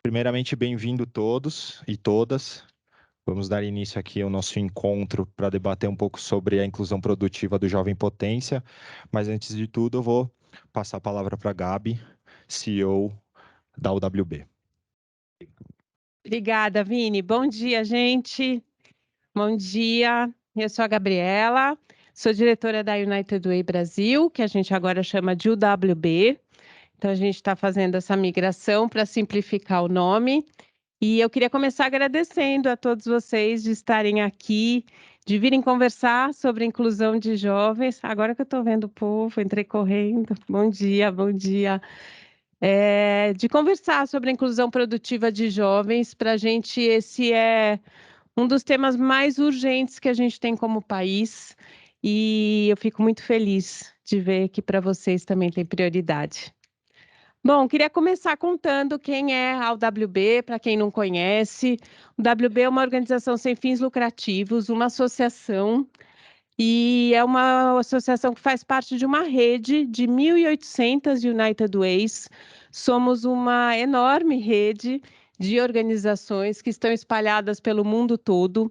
Primeiramente, bem-vindo todos e todas. Vamos dar início aqui ao nosso encontro para debater um pouco sobre a inclusão produtiva do Jovem Potência. Mas antes de tudo, eu vou passar a palavra para a Gabi, CEO da UWB. Obrigada, Vini. Bom dia, gente. Bom dia. Eu sou a Gabriela, sou diretora da United Way Brasil, que a gente agora chama de UWB. Então, a gente está fazendo essa migração para simplificar o nome. E eu queria começar agradecendo a todos vocês de estarem aqui, de virem conversar sobre a inclusão de jovens. Agora que eu estou vendo o povo, entrei correndo. Bom dia, bom dia. De conversar sobre a inclusão produtiva de jovens. Para a gente, esse é um dos temas mais urgentes que a gente tem como país. E eu fico muito feliz de ver que para vocês também tem prioridade. Bom, queria começar contando quem é a UWB, para quem não conhece. O UWB é uma organização sem fins lucrativos, uma associação, e é uma associação que faz parte de uma rede de 1.800 United Ways. Somos uma enorme rede de organizações que estão espalhadas pelo mundo todo.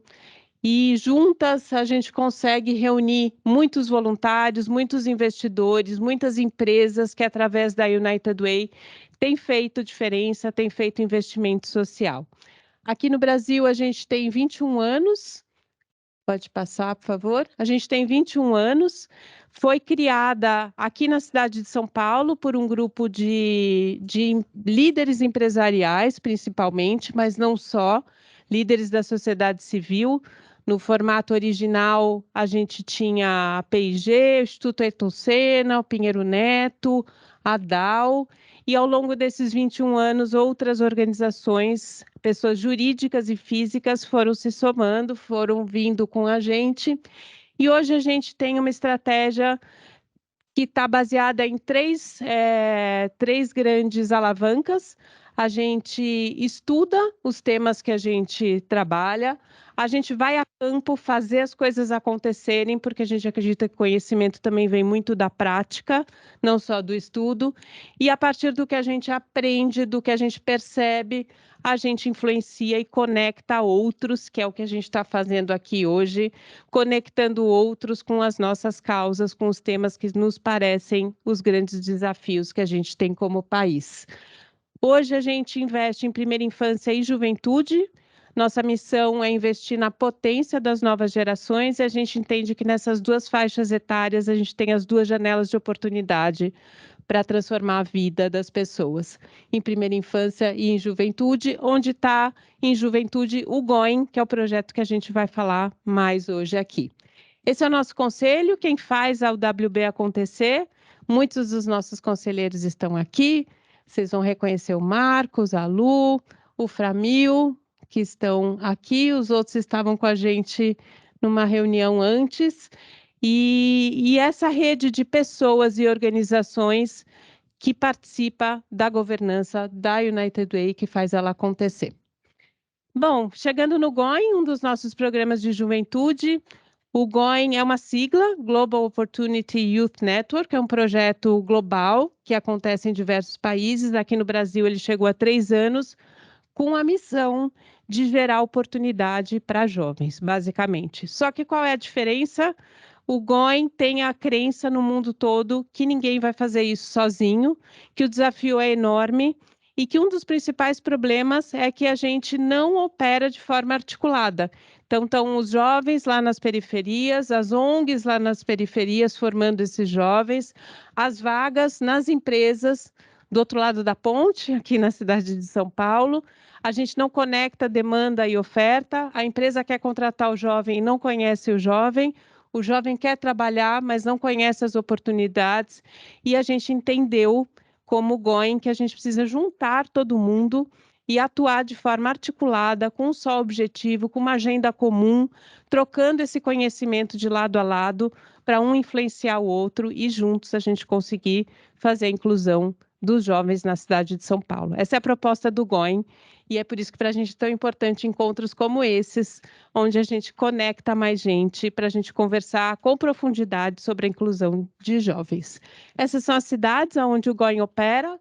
E juntas a gente consegue reunir muitos voluntários, muitos investidores, muitas empresas que, através da United Way, têm feito diferença, têm feito investimento social. Aqui no Brasil, a gente tem 21 anos. Pode passar, por favor. A gente tem 21 anos. Foi criada aqui na cidade de São Paulo por um grupo de líderes empresariais, principalmente, mas não só, líderes da sociedade civil. No formato original, a gente tinha a P&G, o Instituto Ayrton Senna, o Pinheiro Neto, a DAO, e ao longo desses 21 anos, outras organizações, pessoas jurídicas e físicas foram se somando, foram vindo com a gente, e hoje a gente tem uma estratégia que está baseada em três grandes alavancas. A gente estuda os temas que a gente trabalha, a gente vai a campo fazer as coisas acontecerem, porque a gente acredita que conhecimento também vem muito da prática, não só do estudo, e a partir do que a gente aprende, do que a gente percebe, a gente influencia e conecta outros, que é o que a gente está fazendo aqui hoje, conectando outros com as nossas causas, com os temas que nos parecem os grandes desafios que a gente tem como país. Hoje a gente investe em primeira infância e juventude. Nossa missão é investir na potência das novas gerações e a gente entende que nessas duas faixas etárias a gente tem as duas janelas de oportunidade para transformar a vida das pessoas, em primeira infância e em juventude, onde está em juventude o GOIN, que é o projeto que a gente vai falar mais hoje aqui. Esse é o nosso conselho, quem faz a UWB acontecer. Muitos dos nossos conselheiros estão aqui, vocês vão reconhecer o Marcos, a Lu, o Framil, que estão aqui, os outros estavam com a gente numa reunião antes, e essa rede de pessoas e organizações que participa da governança da United Way, que faz ela acontecer. Bom, chegando no GOIN, um dos nossos programas de juventude, o GOIN é uma sigla, Global Opportunity Youth Network, é um projeto global que acontece em diversos países. Aqui no Brasil ele chegou há 3 anos, com a missão de gerar oportunidade para jovens, basicamente. Só que qual é a diferença? O GOIN tem a crença no mundo todo que ninguém vai fazer isso sozinho, que o desafio é enorme e que um dos principais problemas é que a gente não opera de forma articulada. Então, estão os jovens lá nas periferias, as ONGs lá nas periferias formando esses jovens, as vagas nas empresas do outro lado da ponte, aqui na cidade de São Paulo. A gente não conecta demanda e oferta, a empresa quer contratar o jovem e não conhece o jovem quer trabalhar, mas não conhece as oportunidades, e a gente entendeu, como GOIN, que a gente precisa juntar todo mundo e atuar de forma articulada, com um só objetivo, com uma agenda comum, trocando esse conhecimento de lado a lado, para um influenciar o outro e juntos a gente conseguir fazer a inclusão dos jovens na cidade de São Paulo. Essa é a proposta do GOIN, e é por isso que para a gente é tão importante encontros como esses, onde a gente conecta mais gente, para a gente conversar com profundidade sobre a inclusão de jovens. Essas são as cidades onde o GOIN opera.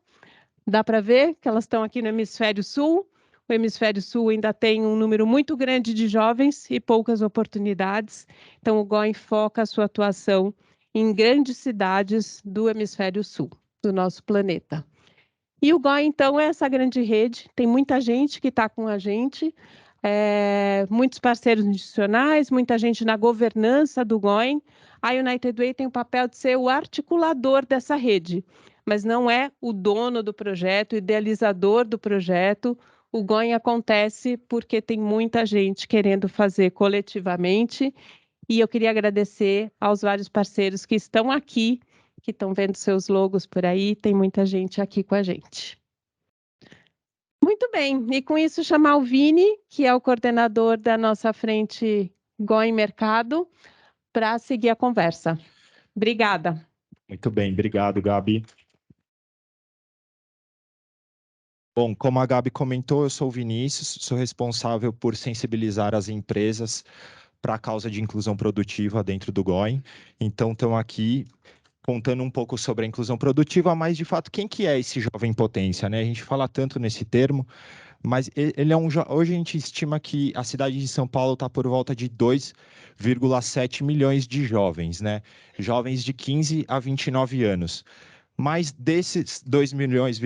Dá para ver que elas estão aqui no Hemisfério Sul. O Hemisfério Sul ainda tem um número muito grande de jovens e poucas oportunidades. Então, o GOIN foca a sua atuação em grandes cidades do Hemisfério Sul, do nosso planeta. E o GOIN, então, é essa grande rede. Tem muita gente que está com a gente, muitos parceiros institucionais, muita gente na governança do GOIN. A United Way tem o papel de ser o articulador dessa rede, mas não é o dono do projeto, o idealizador do projeto. O GOIN acontece porque tem muita gente querendo fazer coletivamente, e eu queria agradecer aos vários parceiros que estão aqui, que estão vendo seus logos por aí, tem muita gente aqui com a gente. Muito bem, e com isso chamar o Vini, que é o coordenador da nossa frente GOIN Mercado, para seguir a conversa. Obrigada. Muito bem, obrigado, Gabi. Bom, como a Gabi comentou, eu sou o Vinícius, sou responsável por sensibilizar as empresas para a causa de inclusão produtiva dentro do GOIN. Então, estamos aqui contando um pouco sobre a inclusão produtiva, mas, de fato, quem que é esse jovem potência, né? A gente fala tanto nesse termo, mas ele é hoje a gente estima que a cidade de São Paulo está por volta de 2,7 milhões de jovens, né? Jovens de 15 a 29 anos. Mas desses 2,7 milhões,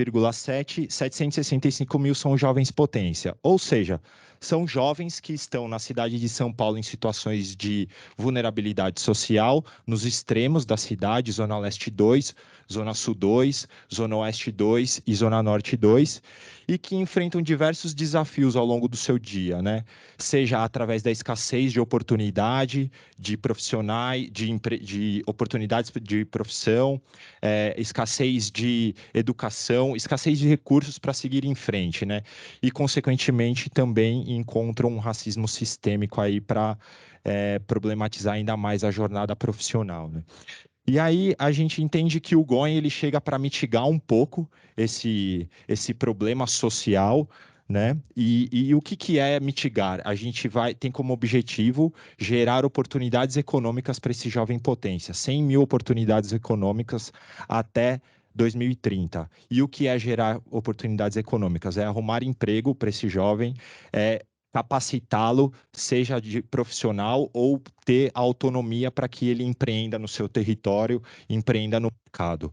765 mil são jovens potência, ou seja, são jovens que estão na cidade de São Paulo em situações de vulnerabilidade social, nos extremos da cidade, Zona Leste 2, Zona Sul 2, Zona Oeste 2 e Zona Norte 2, e que enfrentam diversos desafios ao longo do seu dia, né? Seja através da escassez de oportunidade, de profissionais, de oportunidades de profissão, escassez de educação, escassez de recursos para seguir em frente, né? E, consequentemente, também encontram um racismo sistêmico aí para problematizar ainda mais a jornada profissional, né? E aí a gente entende que o GOIN ele chega para mitigar um pouco esse problema social, né? E o que é mitigar? A gente tem como objetivo gerar oportunidades econômicas para esse jovem potência, 100 mil oportunidades econômicas até 2030. E o que é gerar oportunidades econômicas? É arrumar emprego para esse jovem, capacitá-lo, seja de profissional ou ter autonomia para que ele empreenda no seu território, empreenda no mercado.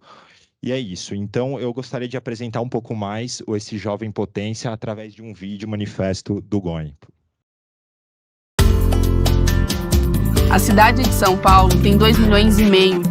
E é isso. Então, eu gostaria de apresentar um pouco mais esse jovem potência através de um vídeo manifesto do GOIN. A cidade de São Paulo tem 2,5 milhões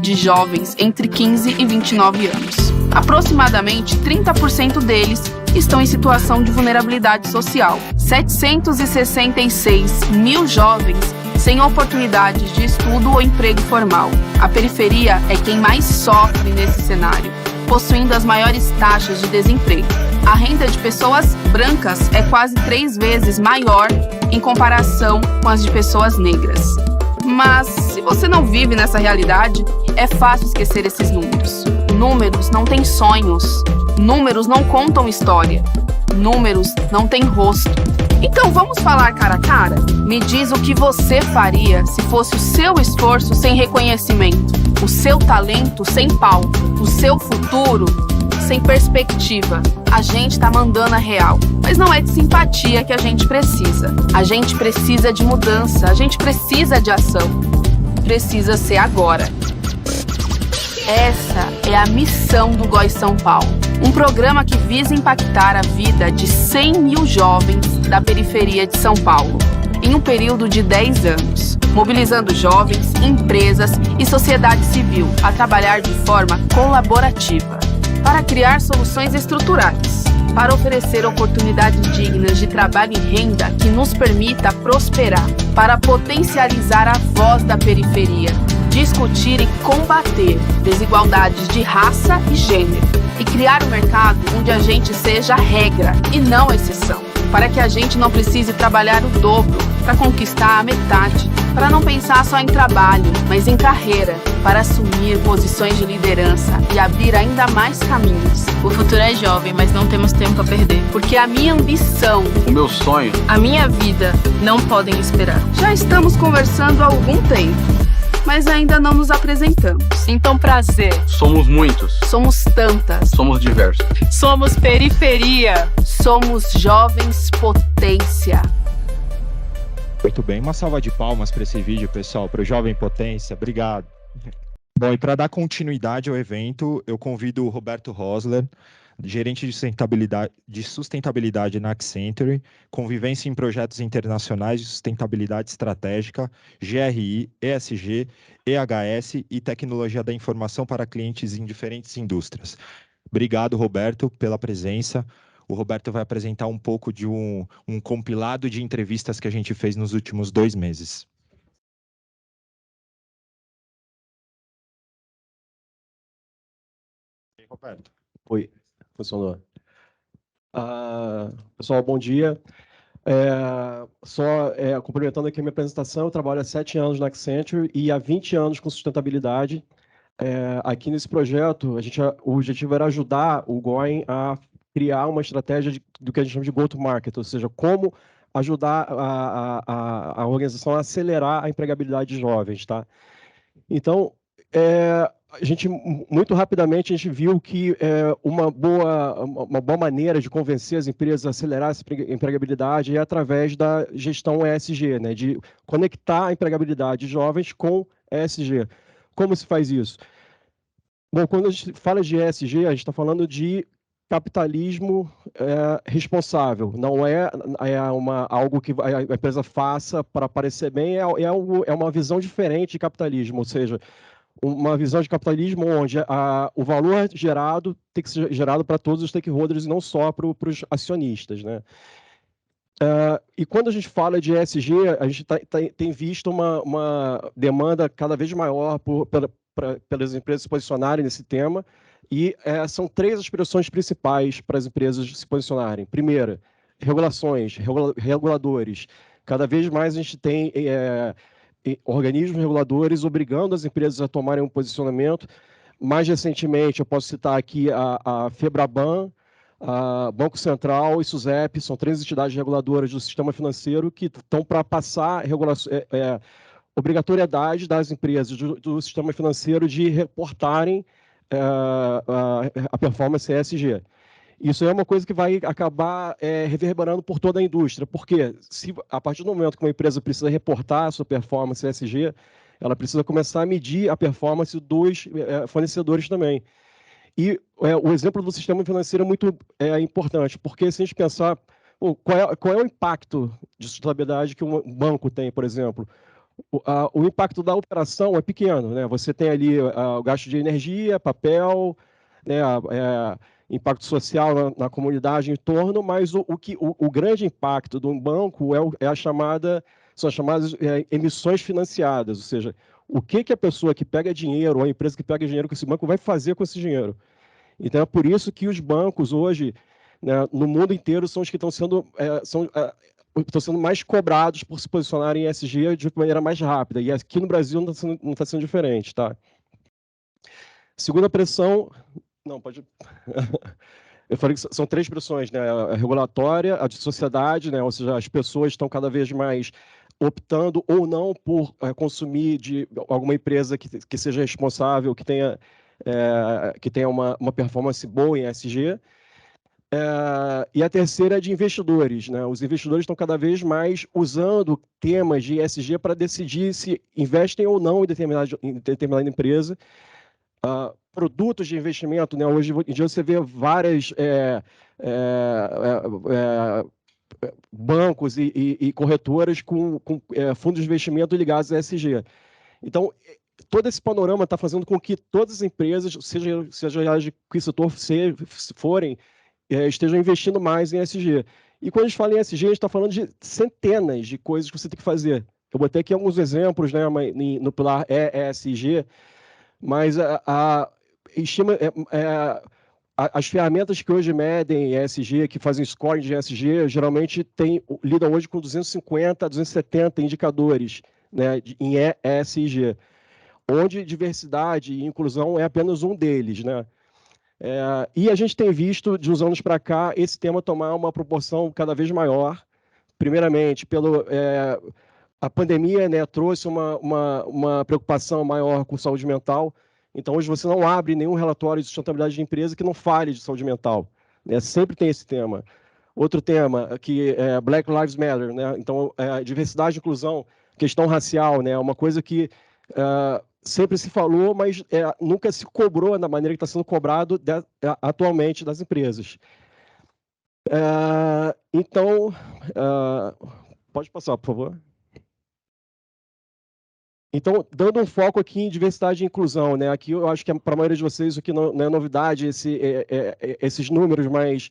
de jovens entre 15 e 29 anos. Aproximadamente 30% deles estão em situação de vulnerabilidade social. 766 mil jovens sem oportunidades de estudo ou emprego formal. A periferia é quem mais sofre nesse cenário, possuindo as maiores taxas de desemprego. A renda de pessoas brancas é quase 3 vezes maior em comparação com as de pessoas negras. Mas, se você não vive nessa realidade, é fácil esquecer esses números. Números não têm sonhos. Números não contam história. Números não têm rosto. Então vamos falar cara a cara? Me diz o que você faria se fosse o seu esforço sem reconhecimento, o seu talento sem palco, o seu futuro sem perspectiva. A gente tá mandando a real, mas não é de simpatia que a gente precisa. A gente precisa de mudança, a gente precisa de ação. Precisa ser agora. Essa é a missão do GOI São Paulo, um programa que visa impactar a vida de 100 mil jovens da periferia de São Paulo, em um período de 10 anos, mobilizando jovens, empresas e sociedade civil a trabalhar de forma colaborativa, para criar soluções estruturais, para oferecer oportunidades dignas de trabalho e renda que nos permita prosperar, para potencializar a voz da periferia, discutir e combater desigualdades de raça e gênero e criar um mercado onde a gente seja regra e não exceção, para que a gente não precise trabalhar o dobro para conquistar a metade, para não pensar só em trabalho, mas em carreira, para assumir posições de liderança e abrir ainda mais caminhos. O futuro é jovem, mas não temos tempo a perder. Porque a minha ambição, o meu sonho, a minha vida não podem esperar. Já estamos conversando há algum tempo. mas ainda não nos apresentamos. Sintam prazer. Somos muitos. Somos tantas. Somos diversos. Somos periferia. Somos jovens potência. Muito bem, uma salva de palmas para esse vídeo, pessoal, para o Jovem Potência. Obrigado. Bom, e para dar continuidade ao evento, eu convido o Roberto Rosler, gerente de sustentabilidade na Accenture, convivência em projetos internacionais de sustentabilidade estratégica, GRI, ESG, EHS e tecnologia da informação para clientes em diferentes indústrias. Obrigado, Roberto, pela presença. O Roberto vai apresentar um pouco de um compilado de entrevistas que a gente fez nos últimos 2 meses. E aí, Roberto? Oi, funcionou. Pessoal, bom dia. Complementando aqui a minha apresentação, eu trabalho há 7 anos na Accenture e há 20 anos com sustentabilidade. Aqui nesse projeto, o objetivo era ajudar o Going a criar uma estratégia do que a gente chama de go-to-market, ou seja, como ajudar a organização a acelerar a empregabilidade de jovens, tá? Então, muito rapidamente, a gente viu que uma boa maneira de convencer as empresas a acelerar essa empregabilidade é através da gestão ESG, né, de conectar a empregabilidade de jovens com ESG. Como se faz isso? Bom, quando a gente fala de ESG, a gente está falando de capitalismo responsável. Não é algo que a empresa faça para parecer bem, é uma visão diferente de capitalismo, ou seja, uma visão de capitalismo onde o valor gerado tem que ser gerado para todos os stakeholders e não só para os acionistas, né? E quando a gente fala de ESG, a gente tem visto uma demanda cada vez maior pelas empresas se posicionarem nesse tema, e são 3 aspirações principais para as empresas se posicionarem. Primeira, regulações, reguladores. Cada vez mais a gente tem organismos reguladores obrigando as empresas a tomarem um posicionamento. Mais recentemente, eu posso citar aqui a FEBRABAN, a Banco Central e SUSEP, são 3 entidades reguladoras do sistema financeiro que estão para passar obrigatoriedade das empresas do sistema financeiro de reportarem a performance ESG. Isso é uma coisa que vai acabar reverberando por toda a indústria, porque a partir do momento que uma empresa precisa reportar a sua performance ESG, ela precisa começar a medir a performance dos fornecedores também. E o exemplo do sistema financeiro é muito importante, porque se a gente pensar qual é o impacto de sustentabilidade que um banco tem, por exemplo, o impacto da operação é pequeno, né? Você tem ali o gasto de energia, papel, né? Impacto social na comunidade em torno, mas o grande impacto de um banco são as chamadas emissões financiadas, ou seja, o que a pessoa que pega dinheiro, ou a empresa que pega dinheiro com esse banco vai fazer com esse dinheiro. Então, é por isso que os bancos hoje, né, no mundo inteiro, são os que estão sendo mais cobrados por se posicionarem em ESG de maneira mais rápida. E aqui no Brasil não está sendo diferente, tá? Segunda pressão... Não, pode... Eu falei que são 3 pressões, né? A regulatória, a de sociedade, né? Ou seja, as pessoas estão cada vez mais optando ou não por consumir de alguma empresa que seja responsável, que tenha uma performance boa em ESG. E a terceira é de investidores, né? Os investidores estão cada vez mais usando temas de ESG para decidir se investem ou não em determinada empresa. Produtos de investimento, né? Hoje em dia você vê várias bancos e corretoras com fundos de investimento ligados a ESG. Então, todo esse panorama está fazendo com que todas as empresas, seja elas de que setor forem, estejam investindo mais em ESG. E quando a gente fala em ESG, a gente está falando de centenas de coisas que você tem que fazer. Eu botei aqui alguns exemplos, né, no pilar ESG, mas as ferramentas que hoje medem ESG, que fazem scoring de ESG, geralmente lidam hoje com 250 a 270 indicadores, né, em ESG, onde diversidade e inclusão é apenas um deles, né? E a gente tem visto, de uns anos para cá, esse tema tomar uma proporção cada vez maior, primeiramente a pandemia, né, trouxe uma preocupação maior com saúde mental. Então, hoje você não abre nenhum relatório de sustentabilidade de empresa que não fale de saúde mental, né? Sempre tem esse tema. Outro tema, que é Black Lives Matter, né? Então, diversidade e inclusão, questão racial, né? Uma coisa que sempre se falou, mas nunca se cobrou da maneira que está sendo cobrado atualmente das empresas. Então, pode passar, por favor. Então, dando um foco aqui em diversidade e inclusão, né? Aqui eu acho que para a maioria de vocês isso aqui não é novidade, esses números, mas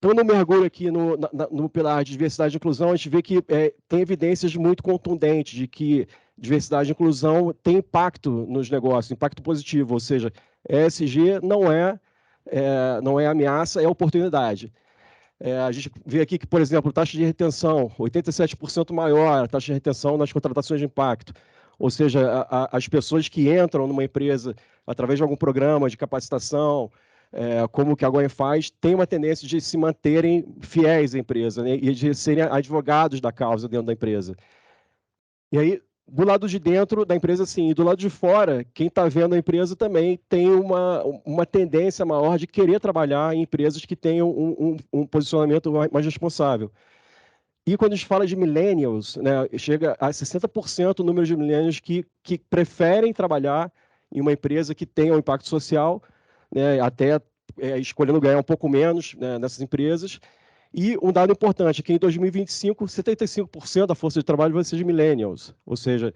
dando um mergulho aqui no pilar de diversidade e inclusão, a gente vê que tem evidências muito contundentes de que diversidade e inclusão tem impacto nos negócios, impacto positivo, ou seja, ESG não é ameaça, é oportunidade. A gente vê aqui que, por exemplo, taxa de retenção, 87% maior a taxa de retenção nas contratações de impacto. Ou seja, as pessoas que entram numa empresa através de algum programa de capacitação, como o que a Goen faz, tem uma tendência de se manterem fiéis à empresa, né, e de serem advogados da causa dentro da empresa. E aí, do lado de dentro da empresa, sim, e do lado de fora, quem está vendo a empresa também tem uma tendência maior de querer trabalhar em empresas que tenham um posicionamento mais responsável. E quando a gente fala de millennials, né, chega a 60% o número de millennials que preferem trabalhar em uma empresa que tenha um impacto social, né, até escolhendo ganhar um pouco menos, né, nessas empresas. E um dado importante é que em 2025, 75% da força de trabalho vai ser de millennials. Ou seja,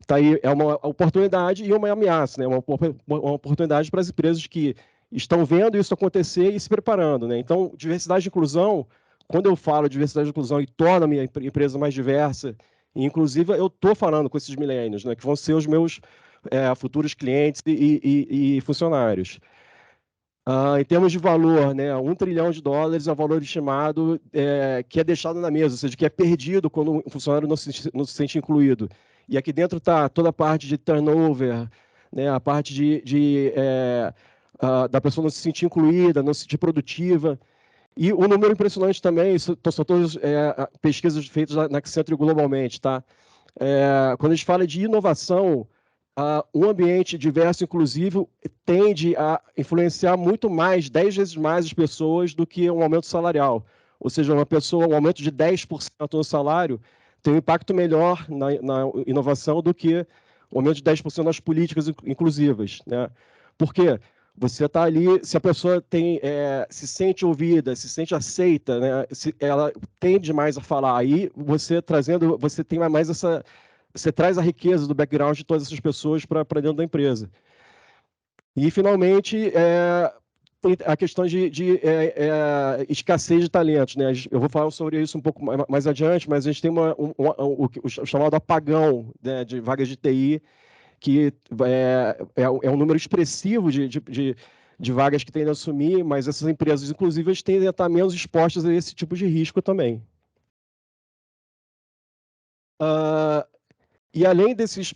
tá aí, é uma oportunidade e uma ameaça, né? Uma oportunidade para as empresas que estão vendo isso acontecer e se preparando, né? Então, diversidade e inclusão, quando eu falo de diversidade e inclusão e torno a minha empresa mais diversa e inclusiva, eu estou falando com esses millennials, né? Que vão ser os meus futuros clientes e funcionários. Em termos de valor, né, $1 trilhão é o valor estimado que é deixado na mesa, ou seja, que é perdido quando o funcionário não se sente incluído. E aqui dentro está toda a parte de turnover, né, a parte da pessoa não se sentir incluída, não se sentir produtiva. E um número impressionante também, são todas pesquisas feitas na Accenture globalmente, tá? Quando a gente fala de inovação, um ambiente diverso e inclusivo tende a influenciar muito mais, 10 vezes mais as pessoas do que um aumento salarial. Ou seja, um aumento de 10% no salário tem um impacto melhor na inovação do que o aumento de 10% nas políticas inclusivas, né? Por quê? Você está ali, se a pessoa se sente ouvida, se sente aceita, né? Ela tende mais a falar. Aí você tem mais essa... Você traz a riqueza do background de todas essas pessoas para dentro da empresa. E, finalmente, a questão de escassez de talentos, né? Eu vou falar sobre isso um pouco mais adiante, mas a gente tem o chamado apagão, né, de vagas de TI, que é um número expressivo de vagas que tendem a assumir, mas essas empresas, inclusive, tendem a estar menos expostas a esse tipo de risco também. E além dessas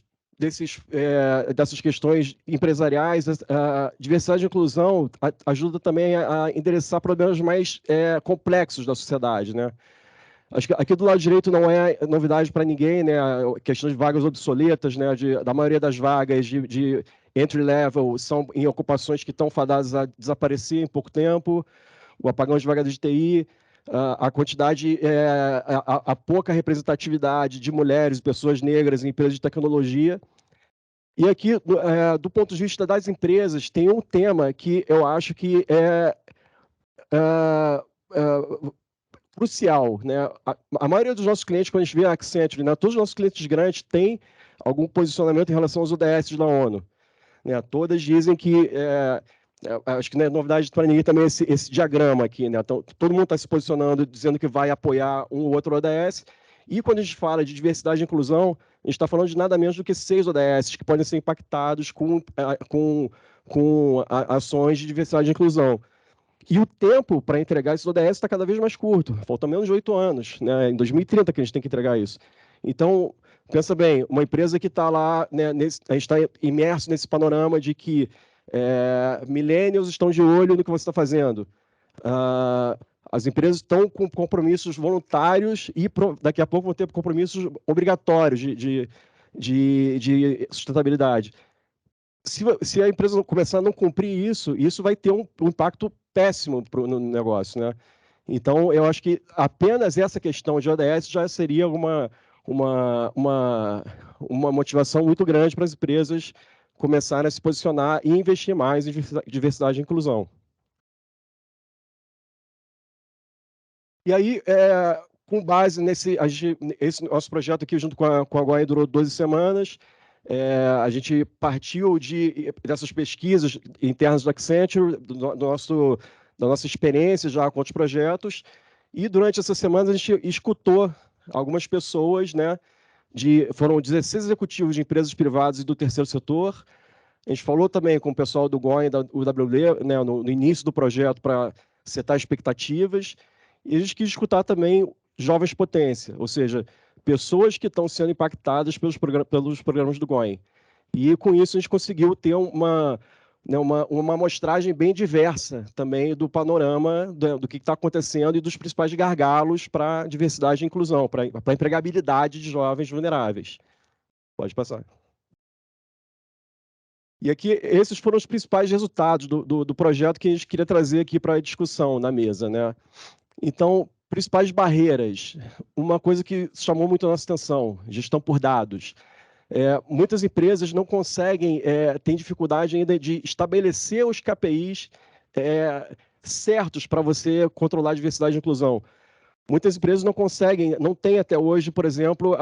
questões empresariais, a diversidade e inclusão ajuda também a endereçar problemas mais complexos da sociedade, né? Acho que aqui do lado direito não é novidade para ninguém, né? A questão de vagas obsoletas, né? Da maioria das vagas de entry level são em ocupações que estão fadadas a desaparecer em pouco tempo, o apagão de vagas de TI, a quantidade, a pouca representatividade de mulheres e pessoas negras em empresas de tecnologia. E aqui, do ponto de vista das empresas, tem um tema que eu acho que é crucial, né? A maioria dos nossos clientes, quando a gente vê a Accenture, né, todos os nossos clientes grandes têm algum posicionamento em relação aos ODS da ONU, né? Todas dizem que... acho que não é novidade para ninguém também esse diagrama aqui, né? Então, todo mundo está se posicionando, dizendo que vai apoiar um ou outro ODS. E quando a gente fala de diversidade e inclusão, a gente está falando de nada menos do que 6 ODS que podem ser impactados com ações de diversidade e inclusão. E o tempo para entregar esses ODS está cada vez mais curto. Falta menos de 8 anos, né? Em 2030 que a gente tem que entregar isso. Então, pensa bem, uma empresa que está lá, né, a gente está imerso nesse panorama de que millennials estão de olho no que você está fazendo. As empresas estão com compromissos voluntários e daqui a pouco vão ter compromissos obrigatórios de sustentabilidade. Se a empresa começar a não cumprir isso vai ter um impacto péssimo no negócio, né? Então, eu acho que apenas essa questão de ODS já seria uma motivação muito grande para as empresas começarem a se posicionar e investir mais em diversidade e inclusão. E aí, com base esse nosso projeto aqui, junto com a GOI, durou 12 semanas, a gente partiu dessas pesquisas internas do Accenture, da nossa experiência já com outros projetos, e durante essas semanas a gente escutou algumas pessoas, né, foram 16 executivos de empresas privadas e do terceiro setor. A gente falou também com o pessoal do GOI e da UWB, né, no início do projeto, para setar expectativas. E a gente quis escutar também jovens potência, ou seja, pessoas que estão sendo impactadas pelos programas do GOI. E com isso a gente conseguiu ter uma amostragem bem diversa também do panorama do que está acontecendo e dos principais gargalos para a diversidade e inclusão, para a empregabilidade de jovens vulneráveis. Pode passar. E aqui, esses foram os principais resultados do projeto que a gente queria trazer aqui para a discussão na mesa, né? Então, principais barreiras. Uma coisa que chamou muito a nossa atenção, gestão por dados. Muitas empresas não conseguem, têm dificuldade ainda de estabelecer os KPIs certos para você controlar a diversidade e inclusão. Muitas empresas não conseguem, não têm até hoje, por exemplo,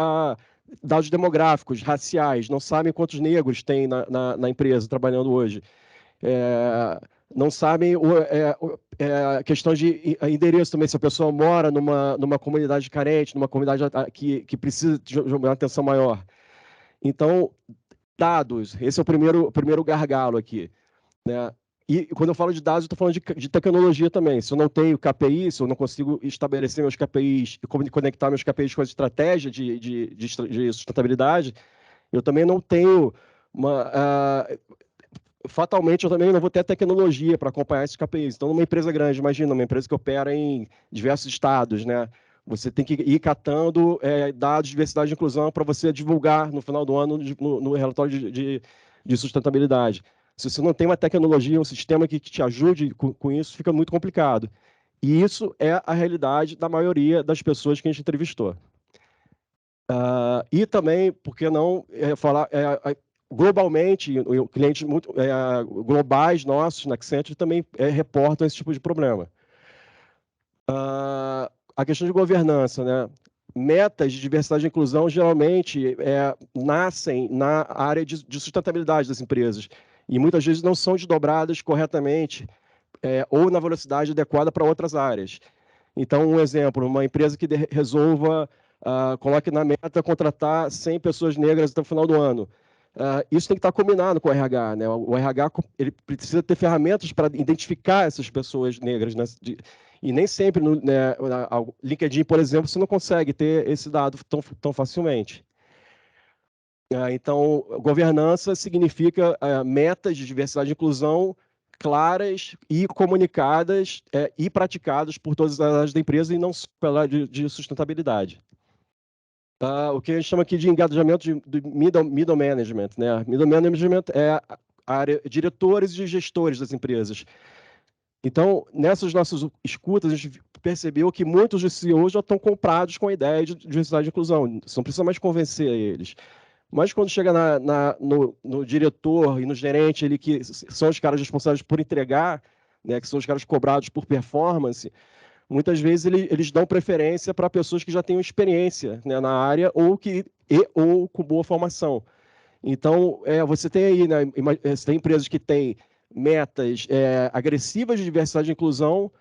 dados demográficos, raciais, não sabem quantos negros tem na empresa trabalhando hoje. Não sabem a questão de endereço também, se a pessoa mora numa comunidade carente, numa comunidade que precisa de uma atenção maior. Então, dados, esse é o primeiro gargalo aqui, né? E quando eu falo de dados, eu estou falando de tecnologia também. Se eu não tenho KPI, se eu não consigo estabelecer meus KPIs e conectar meus KPIs com a estratégia de sustentabilidade, eu também não tenho fatalmente, eu também não vou ter a tecnologia para acompanhar esses KPIs. Então, numa empresa grande, imagina, uma empresa que opera em diversos estados, né? Você tem que ir catando dados de diversidade e inclusão para você divulgar no final do ano no relatório de sustentabilidade. Se você não tem uma tecnologia, um sistema que te ajude com isso, fica muito complicado. E isso é a realidade da maioria das pessoas que a gente entrevistou. E também, por que não falar... globalmente, clientes globais nossos na Accenture também reportam esse tipo de problema. A questão de governança, né? Metas de diversidade e inclusão geralmente nascem na área de sustentabilidade das empresas e muitas vezes não são desdobradas corretamente ou na velocidade adequada para outras áreas. Então, um exemplo, uma empresa que resolva, coloque na meta contratar 100 pessoas negras até o final do ano. Isso tem que estar combinado com o RH, né? O RH ele precisa ter ferramentas para identificar essas pessoas negras, né? E nem sempre no LinkedIn, por exemplo, você não consegue ter esse dado tão facilmente. Então, governança significa metas de diversidade e inclusão claras e comunicadas e praticadas por todas as áreas da empresa e não só pela área de sustentabilidade. O que a gente chama aqui de engajamento de middle management, né? Middle management é a área diretores e gestores das empresas. Então, nessas nossas escutas, a gente percebeu que muitos dos CEOs já estão comprados com a ideia de diversidade e inclusão. Você não precisa mais convencer eles. Mas quando chega no diretor e no gerente, que são os caras responsáveis por entregar, né, que são os caras cobrados por performance, muitas vezes eles dão preferência para pessoas que já tenham experiência, né, na área ou com boa formação. Então, você tem aí, né, você tem empresas que têm metas agressivas de diversidade e inclusão,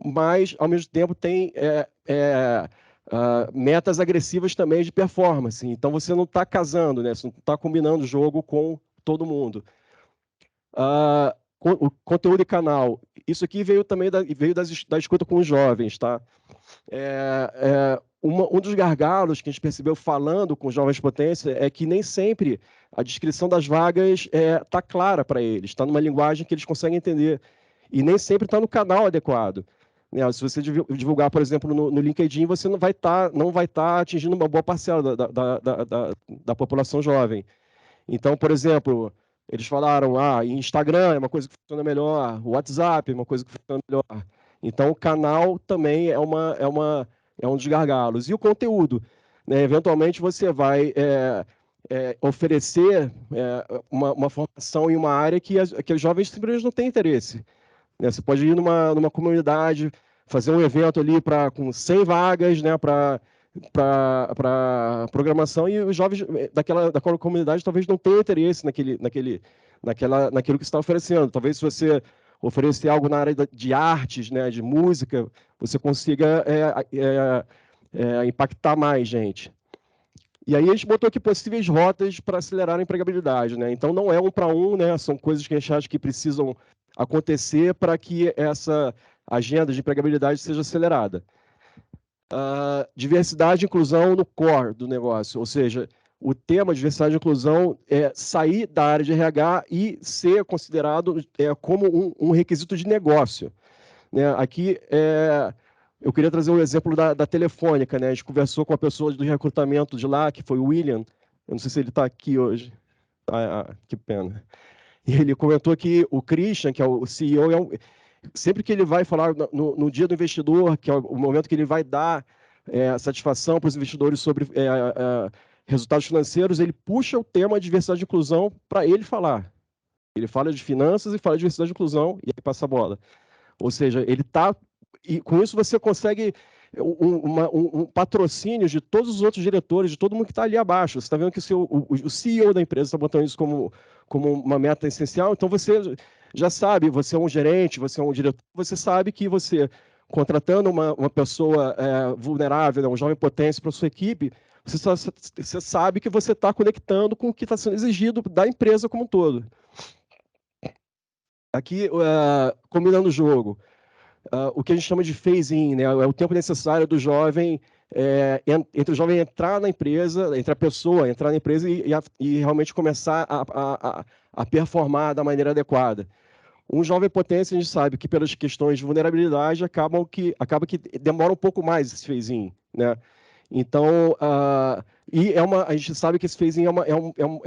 mas, ao mesmo tempo, tem metas agressivas também de performance. Então, você não está casando, né, você não está combinando o jogo com todo mundo. O conteúdo e canal. Isso aqui veio também da escuta com os jovens, tá? Um dos gargalos que a gente percebeu falando com jovens potência é que nem sempre a descrição das vagas está clara para eles, está numa linguagem que eles conseguem entender, e nem sempre está no canal adequado. né? Se você divulgar, por exemplo, no LinkedIn, você não vai estar atingindo uma boa parcela da população jovem. Então, por exemplo, eles falaram, Instagram é uma coisa que funciona melhor, o WhatsApp é uma coisa que funciona melhor. Então, o canal também é um dos gargalos. E o conteúdo, né? Eventualmente, você vai oferecer uma formação em uma área que os jovens simplesmente não têm interesse, né? Você pode ir numa comunidade, fazer um evento ali com 100 vagas, né, para programação, e os jovens daquela comunidade talvez não tenham interesse naquilo que você está oferecendo. Talvez, se você oferecer algo na área de artes, né, de música, você consiga impactar mais gente. E aí a gente botou aqui possíveis rotas para acelerar a empregabilidade, né? Então não é um para um, né? São coisas que a gente acha que precisam acontecer para que essa agenda de empregabilidade seja acelerada. Diversidade e inclusão no core do negócio, ou seja, o tema diversidade e inclusão é sair da área de RH e ser considerado como um requisito de negócio, né? Aqui eu queria trazer um exemplo da Telefônica, né? A gente conversou com a pessoa do recrutamento de lá, que foi o William. Eu não sei se ele está aqui hoje. Que pena. E ele comentou que o Christian, que é o CEO, sempre que ele vai falar no dia do investidor, que é o momento que ele vai dar satisfação para os investidores sobre resultados financeiros, ele puxa o tema de diversidade e inclusão para ele falar. Ele fala de finanças e fala de diversidade e inclusão, e aí passa a bola. Ou seja, ele está... E com isso você consegue um patrocínio de todos os outros diretores, de todo mundo que está ali abaixo. Você está vendo que o CEO da empresa está botando isso como uma meta essencial, então você já sabe, você é um gerente, você é um diretor, você sabe que você, contratando uma pessoa vulnerável, né, um jovem potência para a sua equipe, você sabe que você está conectando com o que está sendo exigido da empresa como um todo. Aqui, combinando o jogo. O que a gente chama de phase-in, né? É o tempo necessário do jovem, entre o jovem entrar na empresa, entre a pessoa entrar na empresa e realmente começar a performar da maneira adequada. Um jovem potência, a gente sabe que pelas questões de vulnerabilidade acaba que demora um pouco mais esse phase-in, né? Então, a gente sabe que esse phase-in é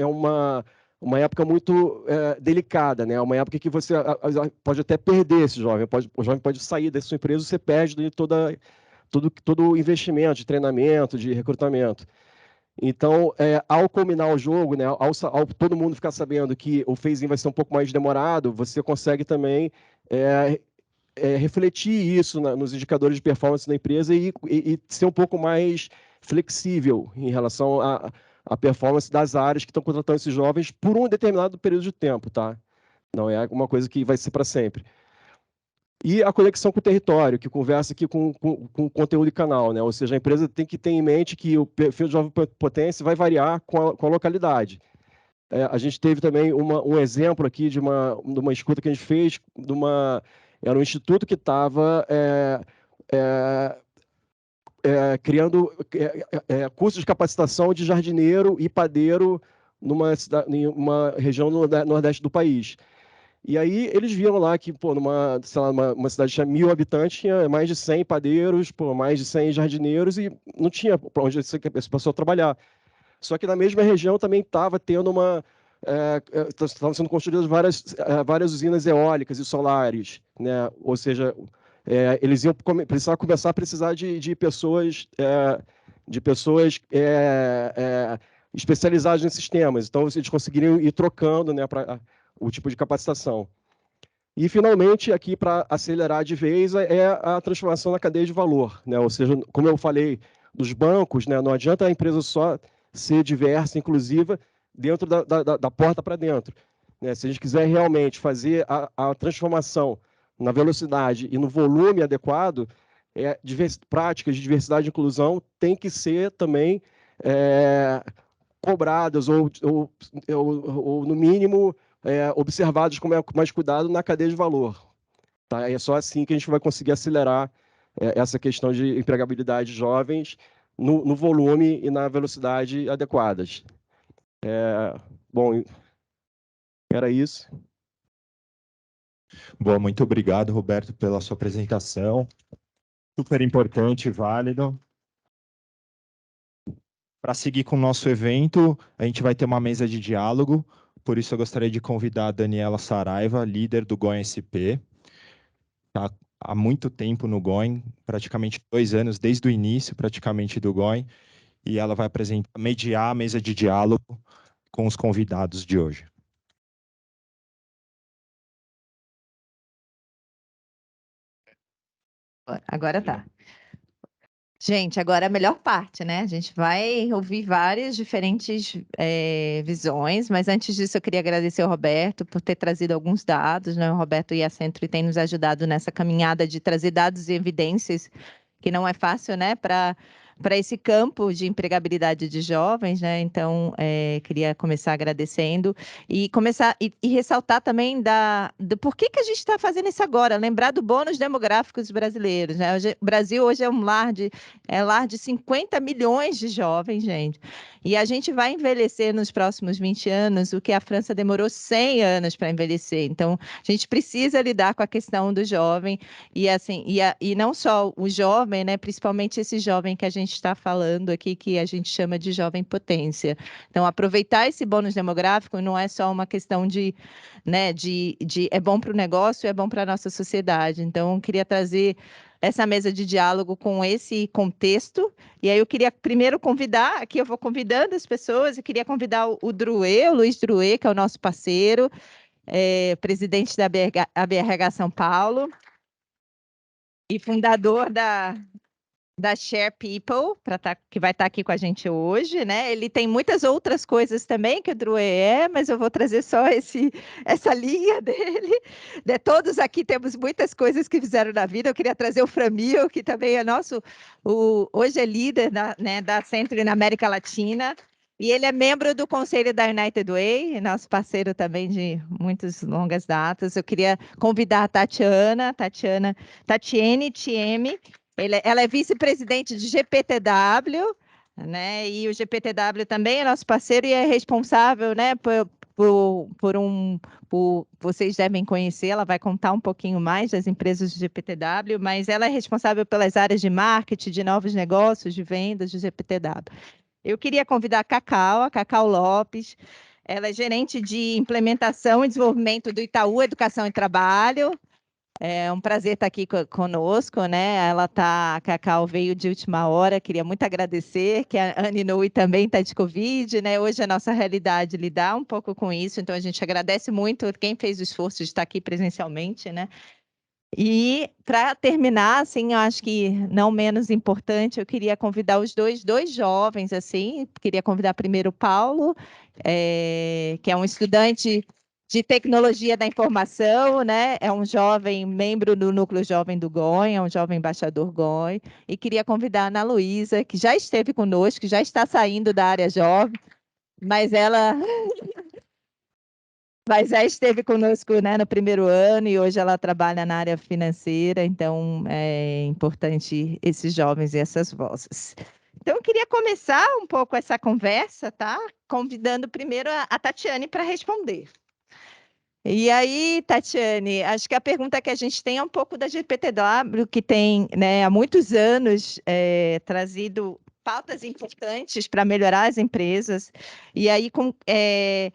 uma época muito delicada, né? Uma época que você pode até perder esse jovem, o jovem pode sair da sua empresa, você perde todo o investimento de treinamento, de recrutamento. Então, ao combinar o jogo, né, ao todo mundo ficar sabendo que o phase-in vai ser um pouco mais demorado, você consegue também refletir isso nos indicadores de performance da empresa e ser um pouco mais flexível em relação à performance das áreas que estão contratando esses jovens por um determinado período de tempo, tá? Não é uma coisa que vai ser para sempre. E a conexão com o território, que conversa aqui com o conteúdo e canal, né? Ou seja, a empresa tem que ter em mente que o perfil de jovem potência vai variar com a localidade. A gente teve também um exemplo aqui de uma escuta que a gente fez, era um instituto que estava criando cursos de capacitação de jardineiro e padeiro em uma região no nordeste do país. E aí eles viram lá que, numa cidade que tinha 1.000 habitantes, tinha mais de 100 padeiros, mais de 100 jardineiros, e não tinha para onde esse pessoal trabalhar. Só que na mesma região também estava tendo estavam sendo construídas várias usinas eólicas e solares, né? Ou seja, eles iam começar a precisar de pessoas especializadas nesses temas. Então, eles conseguiriam ir trocando, né, para o tipo de capacitação. E, finalmente, aqui, para acelerar de vez, a transformação na cadeia de valor, né? Ou seja, como eu falei dos bancos, né, não adianta a empresa só ser diversa, inclusiva, dentro da porta para dentro, né? Se a gente quiser realmente fazer a transformação na velocidade e no volume adequado, práticas de diversidade e inclusão têm que ser também cobradas ou no mínimo, observadas com mais cuidado na cadeia de valor. Tá? É só assim que a gente vai conseguir acelerar essa questão de empregabilidade de jovens no volume e na velocidade adequadas. Bom, era isso. Bom, muito obrigado, Roberto, pela sua apresentação. Super importante e válido. Para seguir com o nosso evento, a gente vai ter uma mesa de diálogo, por isso eu gostaria de convidar a Daniela Saraiva, líder do GOIN SP. Está há muito tempo no GOIN, praticamente 2 anos, desde o início praticamente do GOIN, e ela vai mediar a mesa de diálogo com os convidados de hoje. Agora tá. Gente, agora é a melhor parte, né? A gente vai ouvir várias diferentes visões, mas antes disso eu queria agradecer ao Roberto por ter trazido alguns dados, né? O Roberto e a Centro têm nos ajudado nessa caminhada de trazer dados e evidências, que não é fácil, né? Para esse campo de empregabilidade de jovens, né? Então, queria começar agradecendo e começar e ressaltar também do porquê que a gente está fazendo isso agora, lembrar do bônus demográfico dos brasileiros, né? O Brasil hoje é lar de 50 milhões de jovens, gente. E a gente vai envelhecer nos próximos 20 anos, o que a França demorou 100 anos para envelhecer. Então, a gente precisa lidar com a questão do jovem e assim, e não só o jovem, né? Principalmente esse jovem que a gente está falando aqui, que a gente chama de jovem potência. Então, aproveitar esse bônus demográfico não é só uma questão né, é bom para o negócio, é bom para a nossa sociedade. Então, eu queria trazer essa mesa de diálogo com esse contexto. E aí eu queria primeiro convidar, aqui eu vou convidando as pessoas, eu queria convidar o Luiz Drouet, que é o nosso parceiro, presidente da ABRH São Paulo e fundador da Share People, que vai estar aqui com a gente hoje, né? Ele tem muitas outras coisas também que o Drouet mas eu vou trazer só essa linha dele. Todos aqui temos muitas coisas que fizeram na vida. Eu queria trazer o Framil, que também é hoje é líder da Centro na América Latina. E ele é membro do conselho da United Way, nosso parceiro também de muitas longas datas. Eu queria convidar a Tatiane Thieme. Ela é vice-presidente de GPTW, né? E o GPTW também é nosso parceiro e é responsável, né, vocês devem conhecer, ela vai contar um pouquinho mais das empresas do GPTW, mas ela é responsável pelas áreas de marketing, de novos negócios, de vendas do GPTW. Eu queria convidar a Cacau Lopes. Ela é gerente de implementação e desenvolvimento do Itaú Educação e Trabalho. É um prazer estar aqui conosco, né? A Cacau veio de última hora, queria muito agradecer, que a Anne Nui também está de Covid, né? Hoje a nossa realidade lidar um pouco com isso, então a gente agradece muito quem fez o esforço de estar aqui presencialmente, né? E para terminar, assim, eu acho que não menos importante, eu queria convidar os dois jovens, assim, queria convidar primeiro o Paulo, que é um estudante de tecnologia da informação, né? É um jovem membro do núcleo jovem do GOIN, é um jovem embaixador GOIN, e queria convidar a Ana Luísa, que já esteve conosco, que já está saindo da área jovem, mas já esteve conosco, né, no primeiro ano e hoje ela trabalha na área financeira, então é importante esses jovens e essas vozes. Então, eu queria começar um pouco essa conversa, tá? Convidando primeiro a Tatiane para responder. E aí, Tatiane, acho que a pergunta que a gente tem é um pouco da GPTW, que tem, né, há muitos anos trazido pautas importantes para melhorar as empresas. E aí, como é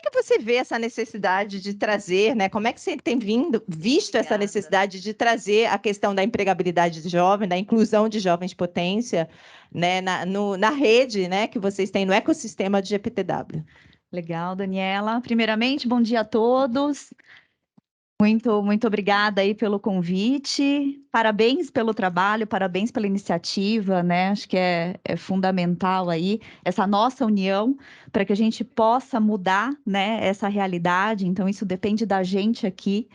que você vê essa necessidade de trazer, né? Como é que você tem visto essa necessidade de trazer a questão da empregabilidade de jovem, da inclusão de jovens potência, né, na rede, né, que vocês têm no ecossistema de GPTW? Legal, Daniela. Primeiramente, bom dia a todos. Muito obrigada aí pelo convite. Parabéns pelo trabalho, parabéns pela iniciativa, né? Acho que é fundamental aí essa nossa união para que a gente possa mudar, né, essa realidade. Então, isso depende da gente aqui.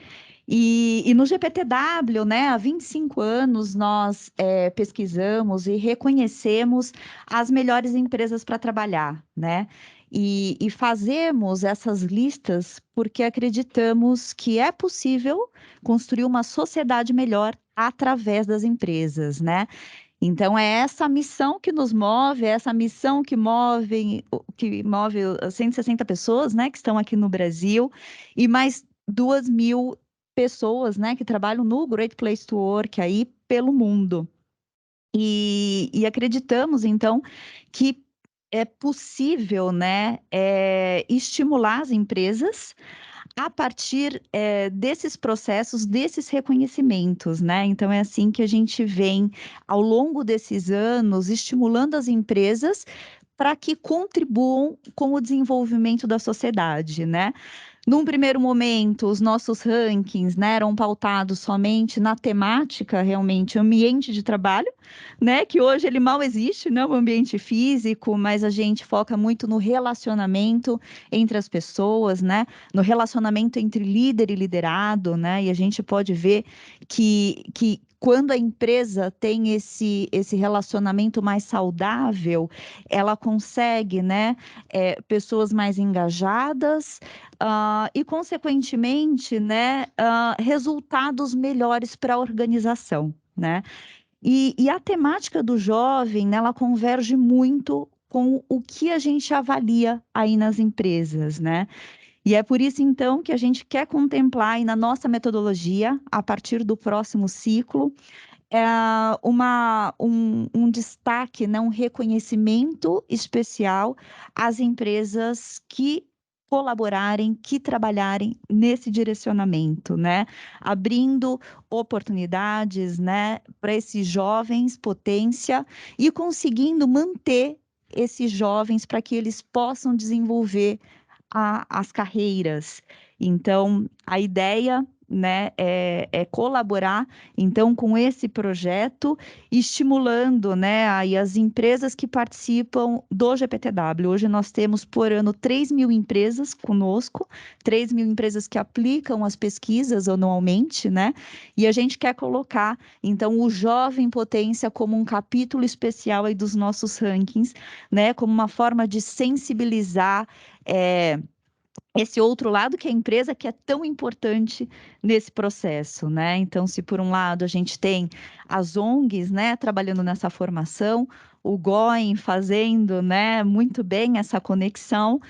E no GPTW, né, há 25 anos, nós pesquisamos e reconhecemos as melhores empresas para trabalhar, né? E fazemos essas listas porque acreditamos que é possível construir uma sociedade melhor através das empresas, né? Então, é essa missão que nos move, é essa missão que move 160 pessoas, né, que estão aqui no Brasil, e mais 2.000 pessoas, né, que trabalham no Great Place to Work aí pelo mundo. E acreditamos, então, que é possível, né, estimular as empresas a partir desses processos, desses reconhecimentos, né? Então, é assim que a gente vem, ao longo desses anos, estimulando as empresas para que contribuam com o desenvolvimento da sociedade, né? Num primeiro momento, os nossos rankings, né, eram pautados somente na temática, realmente, ambiente de trabalho, né, que hoje ele mal existe, né, o ambiente físico, mas a gente foca muito no relacionamento entre as pessoas, né, no relacionamento entre líder e liderado, né, e a gente pode ver que quando a empresa tem esse relacionamento mais saudável, ela consegue, né, pessoas mais engajadas, e, consequentemente, né, resultados melhores para a organização, né? E a temática do jovem, né, ela converge muito com o que a gente avalia aí nas empresas, né? E é por isso, então, que a gente quer contemplar aí na nossa metodologia, a partir do próximo ciclo, um destaque, né, um reconhecimento especial às empresas que colaborarem, que trabalharem nesse direcionamento, né? Abrindo oportunidades, né, para esses jovens, potência, e conseguindo manter esses jovens para que eles possam desenvolver as carreiras. Então, a ideia, né, é colaborar, então, com esse projeto, estimulando, né, aí as empresas que participam do GPTW. Hoje nós temos, por ano, 3.000 empresas conosco, 3.000 empresas que aplicam as pesquisas anualmente, né, e a gente quer colocar, então, o Jovem Potência como um capítulo especial aí dos nossos rankings, né, como uma forma de sensibilizar esse outro lado, que é a empresa, que é tão importante nesse processo, né? Então, se por um lado a gente tem as ONGs, né, trabalhando nessa formação, o GOEM fazendo, né, muito bem essa conexão,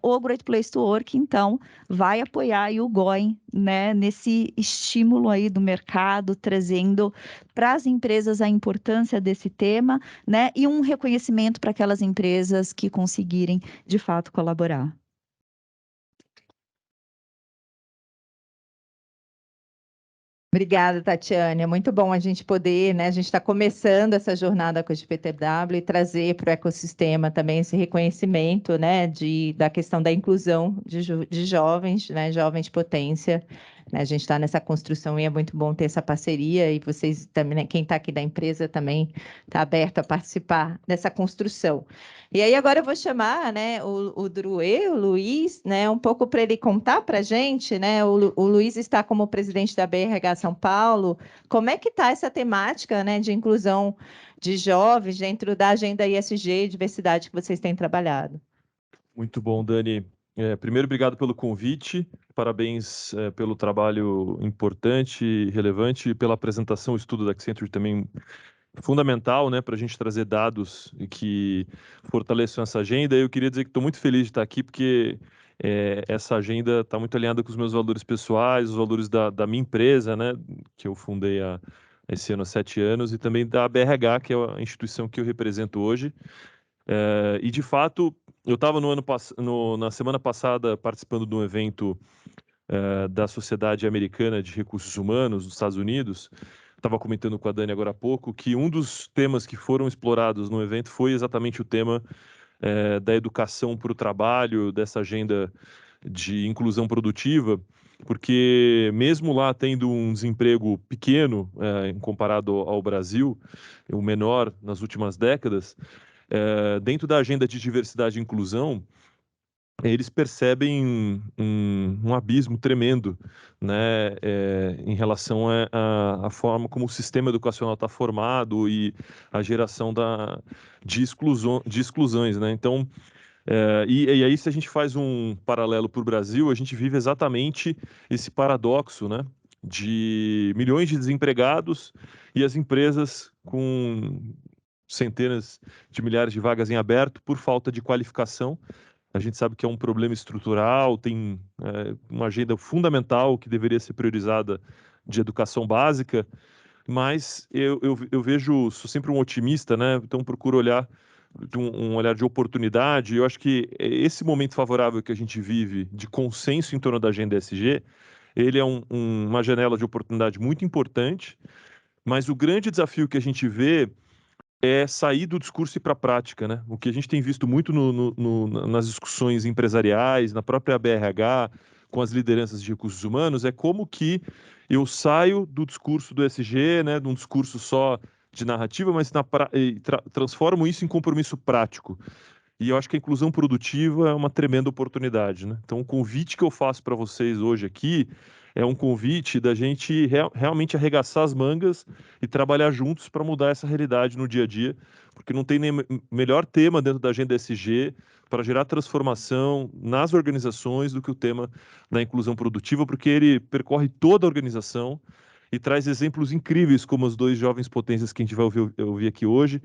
o Great Place to Work, então, vai apoiar aí o GOEM, né, nesse estímulo aí do mercado, trazendo para as empresas a importância desse tema, né, e um reconhecimento para aquelas empresas que conseguirem, de fato, colaborar. Obrigada, Tatiane. É muito bom a gente poder, né? A gente está começando essa jornada com o GPTW e trazer para o ecossistema também esse reconhecimento, né? Da questão da inclusão de jovens, né? Jovens de potência. Né? A gente está nessa construção e é muito bom ter essa parceria e vocês também, né? Quem está aqui da empresa também está aberto a participar dessa construção. E aí agora eu vou chamar, né, o Druê, o Luiz, né, um pouco para ele contar para a gente, né, o Luiz está como presidente da BRH São Paulo, como é que está essa temática, né, de inclusão de jovens dentro da agenda ESG e diversidade que vocês têm trabalhado? Muito bom, Dani. Primeiro, obrigado pelo convite, parabéns pelo trabalho importante e relevante e pela apresentação, o estudo da Accenture também fundamental, né, para a gente trazer dados que fortaleçam essa agenda. Eu queria dizer que estou muito feliz de estar aqui, porque essa agenda está muito alinhada com os meus valores pessoais, os valores da minha empresa, né, que eu fundei esse ano há 7 anos, e também da BRH, que é a instituição que eu represento hoje. E, de fato, eu estava na semana passada participando de um evento da Sociedade Americana de Recursos Humanos, dos Estados Unidos. Estava comentando com a Dani agora há pouco que um dos temas que foram explorados no evento foi exatamente o tema da educação para o trabalho, dessa agenda de inclusão produtiva, porque mesmo lá tendo um desemprego pequeno comparado ao Brasil, o menor nas últimas décadas, dentro da agenda de diversidade e inclusão, eles percebem um abismo tremendo, né, em relação à forma como o sistema educacional está formado e a geração de exclusões, né? Então, e aí, se a gente faz um paralelo para o Brasil, a gente vive exatamente esse paradoxo, né, de milhões de desempregados e as empresas com centenas de milhares de vagas em aberto por falta de qualificação, A gente sabe que é um problema estrutural, tem uma agenda fundamental que deveria ser priorizada de educação básica, mas eu vejo, sou sempre um otimista, né? Então procuro olhar de um olhar de oportunidade. Eu acho que esse momento favorável que a gente vive de consenso em torno da agenda ESG, ele é uma janela de oportunidade muito importante, mas o grande desafio que a gente vê é sair do discurso e para a prática, né? O que a gente tem visto muito nas discussões empresariais, na própria BRH, com as lideranças de recursos humanos, é como que eu saio do discurso do ESG, né, de um discurso só de narrativa, mas transformo isso em compromisso prático. E eu acho que a inclusão produtiva é uma tremenda oportunidade, né? Então, o convite que eu faço para vocês hoje aqui é um convite da gente realmente arregaçar as mangas e trabalhar juntos para mudar essa realidade no dia a dia, porque não tem nem melhor tema dentro da agenda ESG para gerar transformação nas organizações do que o tema da inclusão produtiva, porque ele percorre toda a organização e traz exemplos incríveis, como os 2 jovens potências que a gente vai ouvir aqui hoje,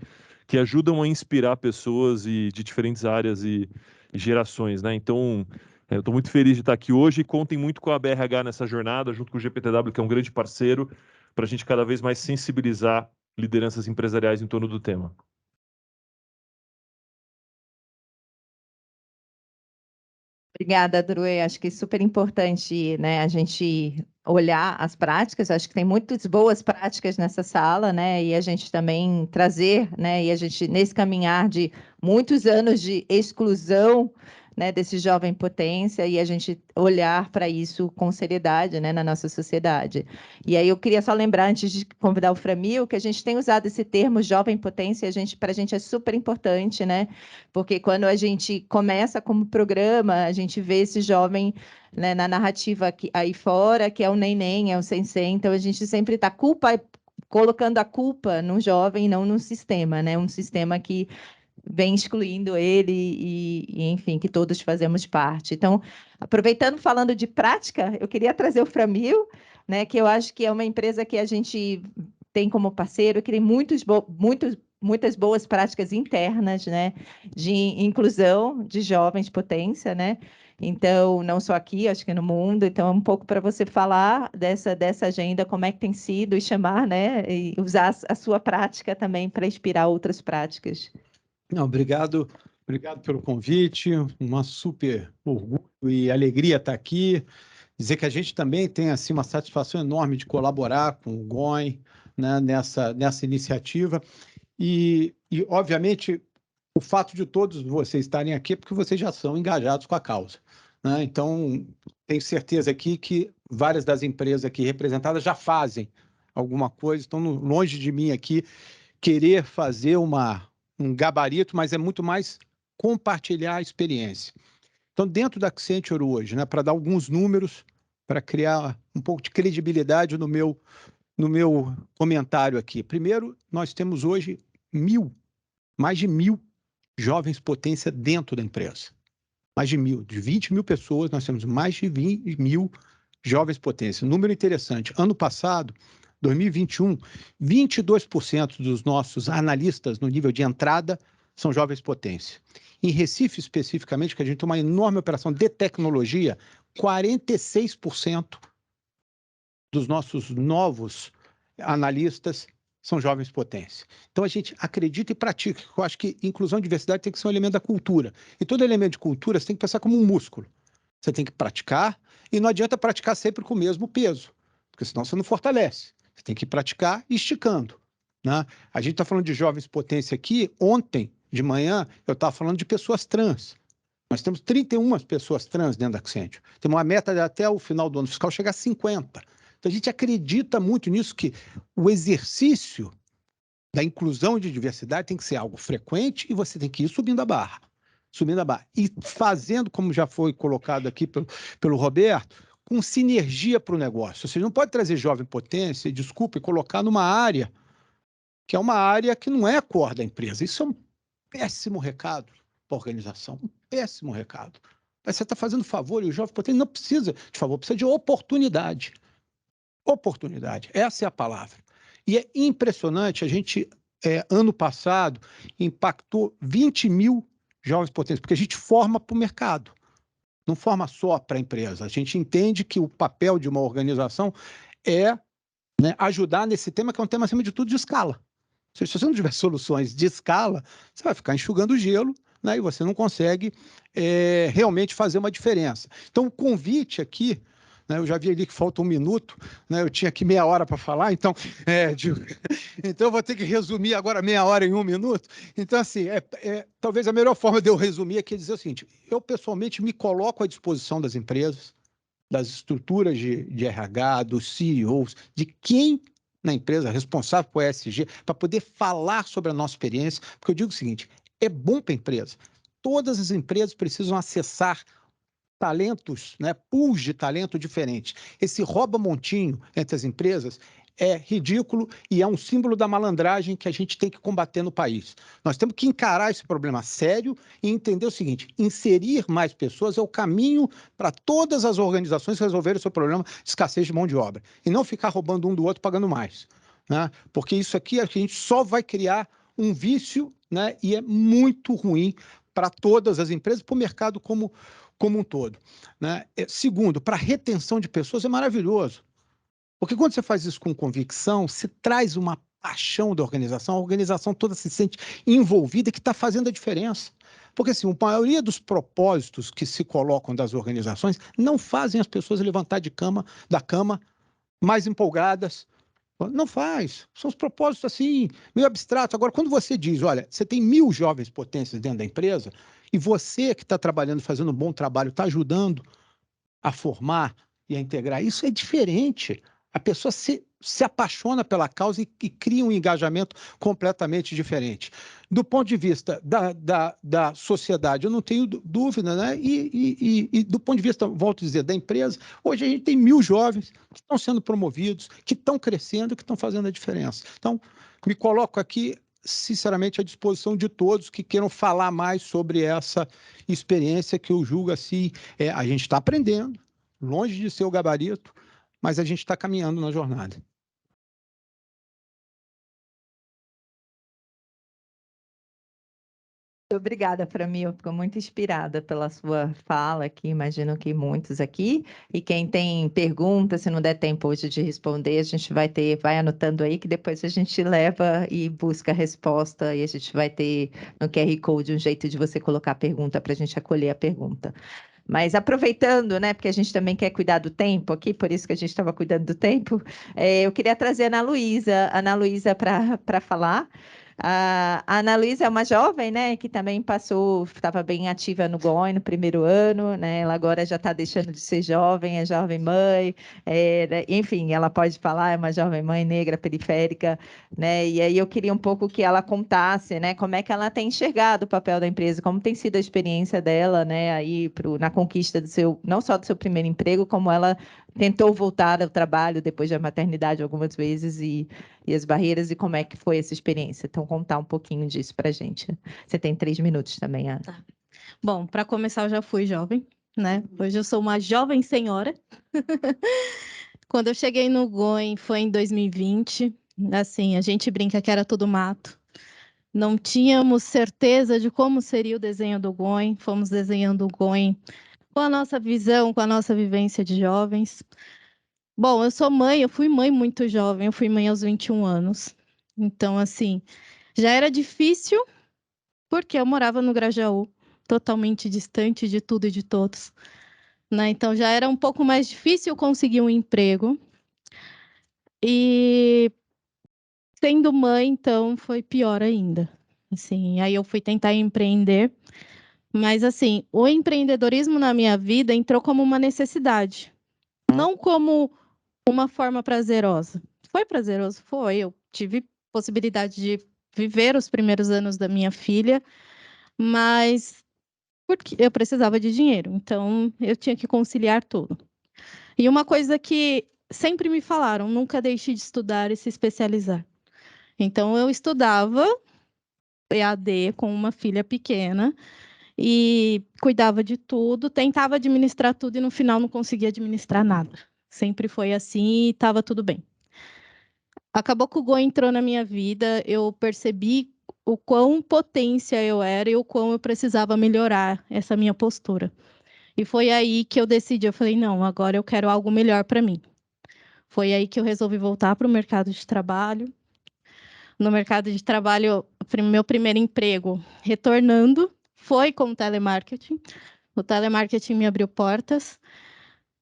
que ajudam a inspirar pessoas de diferentes áreas e gerações, né? Então, eu estou muito feliz de estar aqui hoje e contem muito com a BRH nessa jornada, junto com o GPTW, que é um grande parceiro, para a gente cada vez mais sensibilizar lideranças empresariais em torno do tema. Obrigada, Druê. Acho que é super importante, né, a gente olhar as práticas. Acho que tem muitas boas práticas nessa sala, né, e a gente também trazer, né, e a gente nesse caminhar de muitos anos de exclusão, né, desse jovem potência, e a gente olhar para isso com seriedade, né, na nossa sociedade. E aí eu queria só lembrar, antes de convidar o Framil, que a gente tem usado esse termo jovem potência, para a gente é super importante, né, porque quando a gente começa como programa, a gente vê esse jovem, né, na narrativa aqui, aí fora, que é o neném, é o sensei, então a gente sempre está colocando a culpa no jovem, não no sistema, né, um sistema que vem excluindo ele enfim, que todos fazemos parte. Então, aproveitando, falando de prática, eu queria trazer o Framil, né, que eu acho que é uma empresa que a gente tem como parceiro, que tem muitas boas práticas internas, né, de inclusão de jovens potência, né? Então, não só aqui, acho que no mundo. Então, um pouco para você falar dessa agenda, como é que tem sido, e chamar, né, e usar a sua prática também para inspirar outras práticas. Não, obrigado pelo convite, uma super orgulho e alegria estar aqui. Dizer que a gente também tem assim, uma satisfação enorme de colaborar com o GOIN, né, nessa iniciativa. E, obviamente, o fato de todos vocês estarem aqui é porque vocês já são engajados com a causa, né? Então, tenho certeza aqui que várias das empresas aqui representadas já fazem alguma coisa, estão longe de mim aqui querer fazer um gabarito, mas é muito mais compartilhar a experiência. Então, dentro da Accenture hoje, né, para dar alguns números, para criar um pouco de credibilidade no meu comentário aqui. Primeiro, nós temos hoje mais de 1.000 jovens potência dentro da empresa. Mais de 1.000, de 20 mil pessoas, nós temos mais de 20.000 jovens potência. Número interessante, ano passado, 2021, 22% dos nossos analistas no nível de entrada são jovens potência. Em Recife, especificamente, que a gente tem uma enorme operação de tecnologia, 46% dos nossos novos analistas são jovens potência. Então, a gente acredita e pratica. Eu acho que inclusão e diversidade tem que ser um elemento da cultura. E todo elemento de cultura você tem que pensar como um músculo. Você tem que praticar, e não adianta praticar sempre com o mesmo peso, porque senão você não fortalece. Você tem que praticar esticando, né? A gente está falando de jovens potência aqui. Ontem, de manhã, eu estava falando de pessoas trans. Nós temos 31 pessoas trans dentro da Accenture. Temos uma meta de até o final do ano fiscal chegar a 50. Então, a gente acredita muito nisso, que o exercício da inclusão e de diversidade tem que ser algo frequente e você tem que ir subindo a barra. E fazendo, como já foi colocado aqui pelo Roberto, com sinergia para o negócio. Você não pode trazer jovem potência, desculpa, e colocar numa área que é uma área que não é a core da empresa. Isso é um péssimo recado para a organização, um péssimo recado. Mas você está fazendo favor, e o jovem potência não precisa de favor, precisa de oportunidade. Oportunidade, essa é a palavra. E é impressionante, a gente, ano passado, impactou 20 mil jovens potentes, porque a gente forma para o mercado, não forma só para a empresa. A gente entende que o papel de uma organização é, né, ajudar nesse tema, que é um tema, acima de tudo, de escala. Se você não tiver soluções de escala, você vai ficar enxugando gelo, né, e você não consegue realmente fazer uma diferença. Então, o convite aqui, né, eu já vi ali que falta 1 minuto, né, eu tinha aqui meia hora para falar, então, então eu vou ter que resumir agora meia hora em 1 minuto. Então, assim, talvez a melhor forma de eu resumir aqui é dizer o seguinte: eu, pessoalmente, me coloco à disposição das empresas, das estruturas de RH, dos CEOs, de quem na empresa responsável por ESG, para poder falar sobre a nossa experiência, porque eu digo o seguinte: é bom para a empresa. Todas as empresas precisam acessar talentos, né, pools de talento diferentes. Esse rouba-montinho entre as empresas é ridículo e é um símbolo da malandragem que a gente tem que combater no país. Nós temos que encarar esse problema sério e entender o seguinte: inserir mais pessoas é o caminho para todas as organizações resolverem o seu problema de escassez de mão de obra. E não ficar roubando um do outro pagando mais, né? Porque isso aqui a gente só vai criar um vício, né? E é muito ruim para todas as empresas, para o mercado como um todo, né? Segundo, para retenção de pessoas é maravilhoso. Porque quando você faz isso com convicção, você traz uma paixão da organização, a organização toda se sente envolvida e que está fazendo a diferença. Porque, assim, a maioria dos propósitos que se colocam das organizações não fazem as pessoas levantar da cama mais empolgadas. Não faz. São os propósitos, assim, meio abstratos. Agora, quando você diz, olha, você tem 1000 jovens potências dentro da empresa e você que está trabalhando, fazendo um bom trabalho, está ajudando a formar e a integrar, isso é diferente. A pessoa se apaixona pela causa e cria um engajamento completamente diferente. Do ponto de vista da sociedade, eu não tenho dúvida, né? E do ponto de vista, volto a dizer, da empresa, hoje a gente tem 1000 jovens que estão sendo promovidos, que estão crescendo, que estão fazendo a diferença. Então, me coloco aqui, sinceramente, à disposição de todos que queiram falar mais sobre essa experiência que eu julgo assim, a gente está aprendendo, longe de ser o gabarito, mas a gente está caminhando na jornada. Obrigada, Framil. Fico muito inspirada pela sua fala aqui, imagino que muitos aqui. E quem tem perguntas, se não der tempo hoje de responder, a gente vai anotando aí, que depois a gente leva e busca a resposta, e a gente vai ter no QR Code um jeito de você colocar a pergunta para a gente acolher a pergunta. Mas aproveitando, né, porque a gente também quer cuidar do tempo aqui, por isso que a gente estava cuidando do tempo, eu queria trazer a Ana Luísa para falar. A Ana Luísa é uma jovem, né, que também estava bem ativa no GOI no primeiro ano, né, ela agora já está deixando de ser jovem, é jovem mãe, enfim, ela pode falar, é uma jovem mãe negra periférica, né, e aí eu queria um pouco que ela contasse, né, como é que ela tem enxergado o papel da empresa, como tem sido a experiência dela, né, aí na conquista não só do seu primeiro emprego, como ela tentou voltar ao trabalho depois da maternidade algumas vezes e as barreiras, e como é que foi essa experiência. Então, contar um pouquinho disso para a gente. Você tem 3 minutos também, Ana. Tá. Bom, para começar, eu já fui jovem, né? Hoje eu sou uma jovem senhora. Quando eu cheguei no GOI foi em 2020. Assim, a gente brinca que era tudo mato. Não tínhamos certeza de como seria o desenho do GOI. Fomos desenhando o GOI com a nossa visão, com a nossa vivência de jovens. Bom, eu sou mãe, eu fui mãe muito jovem, eu fui mãe aos 21 anos. Então, assim, já era difícil, porque eu morava no Grajaú, totalmente distante de tudo e de todos, né? Então, já era um pouco mais difícil conseguir um emprego. E sendo mãe, então, foi pior ainda. Assim, aí eu fui tentar empreender, mas, assim, o empreendedorismo na minha vida entrou como uma necessidade, não como uma forma prazerosa. Foi prazeroso? Foi. Eu tive possibilidade de viver os primeiros anos da minha filha, mas porque eu precisava de dinheiro, então eu tinha que conciliar tudo. E uma coisa que sempre me falaram, nunca deixe de estudar e se especializar. Então eu estudava EAD com uma filha pequena e cuidava de tudo, tentava administrar tudo e no final não conseguia administrar nada. Sempre foi assim e estava tudo bem. Acabou que o GOI entrou na minha vida, eu percebi o quão potência eu era e o quão eu precisava melhorar essa minha postura. E foi aí que eu decidi, eu falei, não, agora eu quero algo melhor para mim. Foi aí que eu resolvi voltar para o mercado de trabalho. No mercado de trabalho, meu primeiro emprego, retornando, foi com telemarketing. O telemarketing me abriu portas.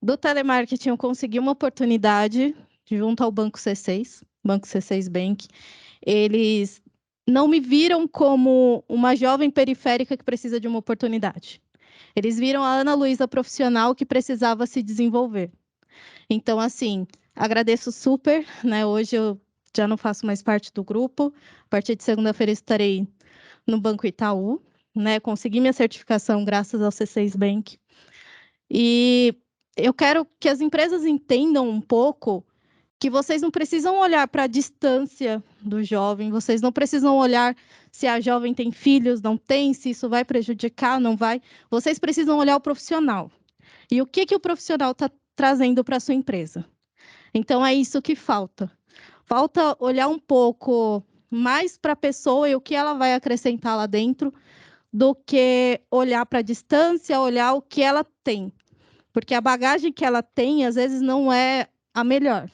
Do telemarketing, eu consegui uma oportunidade junto ao Banco C6, Banco C6 Bank. Eles não me viram como uma jovem periférica que precisa de uma oportunidade. Eles viram a Ana Luísa profissional que precisava se desenvolver. Então, assim, agradeço super, né? Hoje eu já não faço mais parte do grupo. A partir de segunda-feira estarei no Banco Itaú, né? Consegui minha certificação graças ao C6 Bank. E eu quero que as empresas entendam um pouco que vocês não precisam olhar para a distância do jovem, vocês não precisam olhar se a jovem tem filhos, não tem, se isso vai prejudicar, não vai. Vocês precisam olhar o profissional. E o que o profissional está trazendo para a sua empresa? Então, é isso que falta. Falta olhar um pouco mais para a pessoa e o que ela vai acrescentar lá dentro, do que olhar para a distância, olhar o que ela tem. Porque a bagagem que ela tem, às vezes, não é a melhor.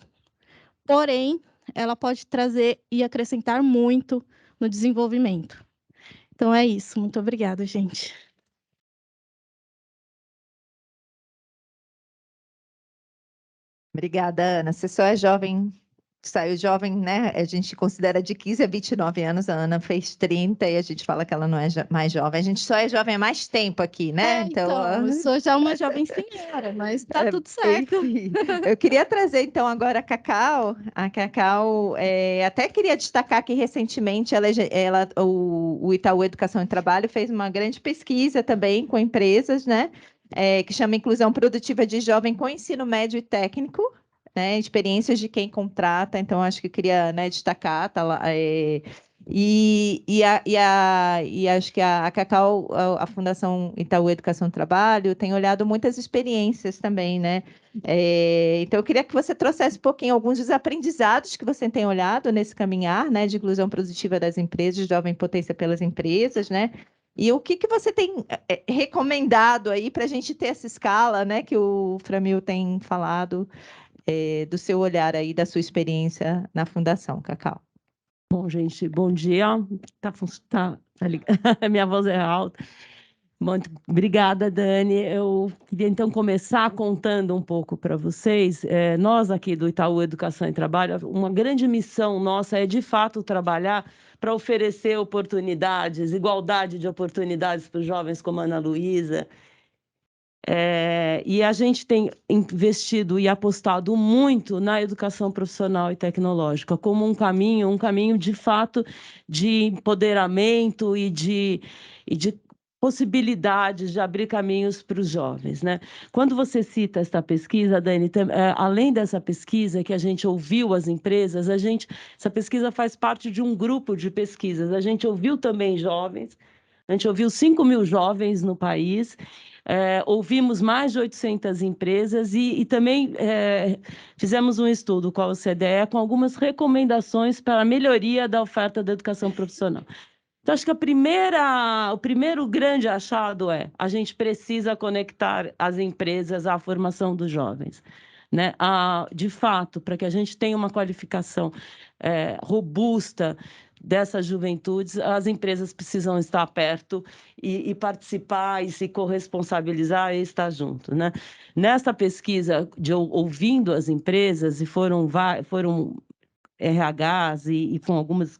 Porém, ela pode trazer e acrescentar muito no desenvolvimento. Então, é isso. Muito obrigada, gente. Obrigada, Ana. Você só é jovem, saiu jovem, né? A gente considera de 15 a 29 anos, a Ana fez 30 e a gente fala que ela não é mais jovem. A gente só é jovem há mais tempo aqui, né? Então, eu sou já uma jovem senhora, mas tá tudo certo. Enfim. Eu queria trazer, então, agora a Cacau. A Cacau, até queria destacar que recentemente o Itaú Educação e Trabalho fez uma grande pesquisa também com empresas, né? Que chama Inclusão Produtiva de Jovem com Ensino Médio e Técnico, né? Experiências de quem contrata. Então, acho que eu queria, né, destacar, tá lá, e acho que a Cacau, a Fundação Itaú Educação e Trabalho, tem olhado muitas experiências também, né? Então, eu queria que você trouxesse um pouquinho alguns dos aprendizados que você tem olhado nesse caminhar, né, de inclusão produtiva das empresas, jovem potência pelas empresas, né? E o que você tem recomendado aí para a gente ter essa escala, né, que o Framil tem falado, do seu olhar aí, da sua experiência na Fundação, Cacau? Bom, gente, bom dia. Minha voz é alta. Muito obrigada, Dani. Eu queria, então, começar contando um pouco para vocês. Nós aqui do Itaú Educação e Trabalho, uma grande missão nossa é, de fato, trabalhar para oferecer oportunidades, igualdade de oportunidades para os jovens como a Ana Luísa. E a gente tem investido e apostado muito na educação profissional e tecnológica como um caminho de fato de empoderamento e de possibilidades de abrir caminhos para os jovens, né? Quando você cita esta pesquisa, Dani, além dessa pesquisa que a gente ouviu as empresas, essa pesquisa faz parte de um grupo de pesquisas. A gente ouviu também jovens, a gente ouviu 5.000 jovens no país. Ouvimos mais de 800 empresas e também fizemos um estudo com a OCDE com algumas recomendações para a melhoria da oferta da educação profissional. Então, acho que o primeiro grande achado a gente precisa conectar as empresas à formação dos jovens, né? De fato, para que a gente tenha uma qualificação robusta dessas juventudes, as empresas precisam estar perto e participar e se corresponsabilizar e estar junto, né? Nessa pesquisa, ouvindo as empresas, e foram RHs e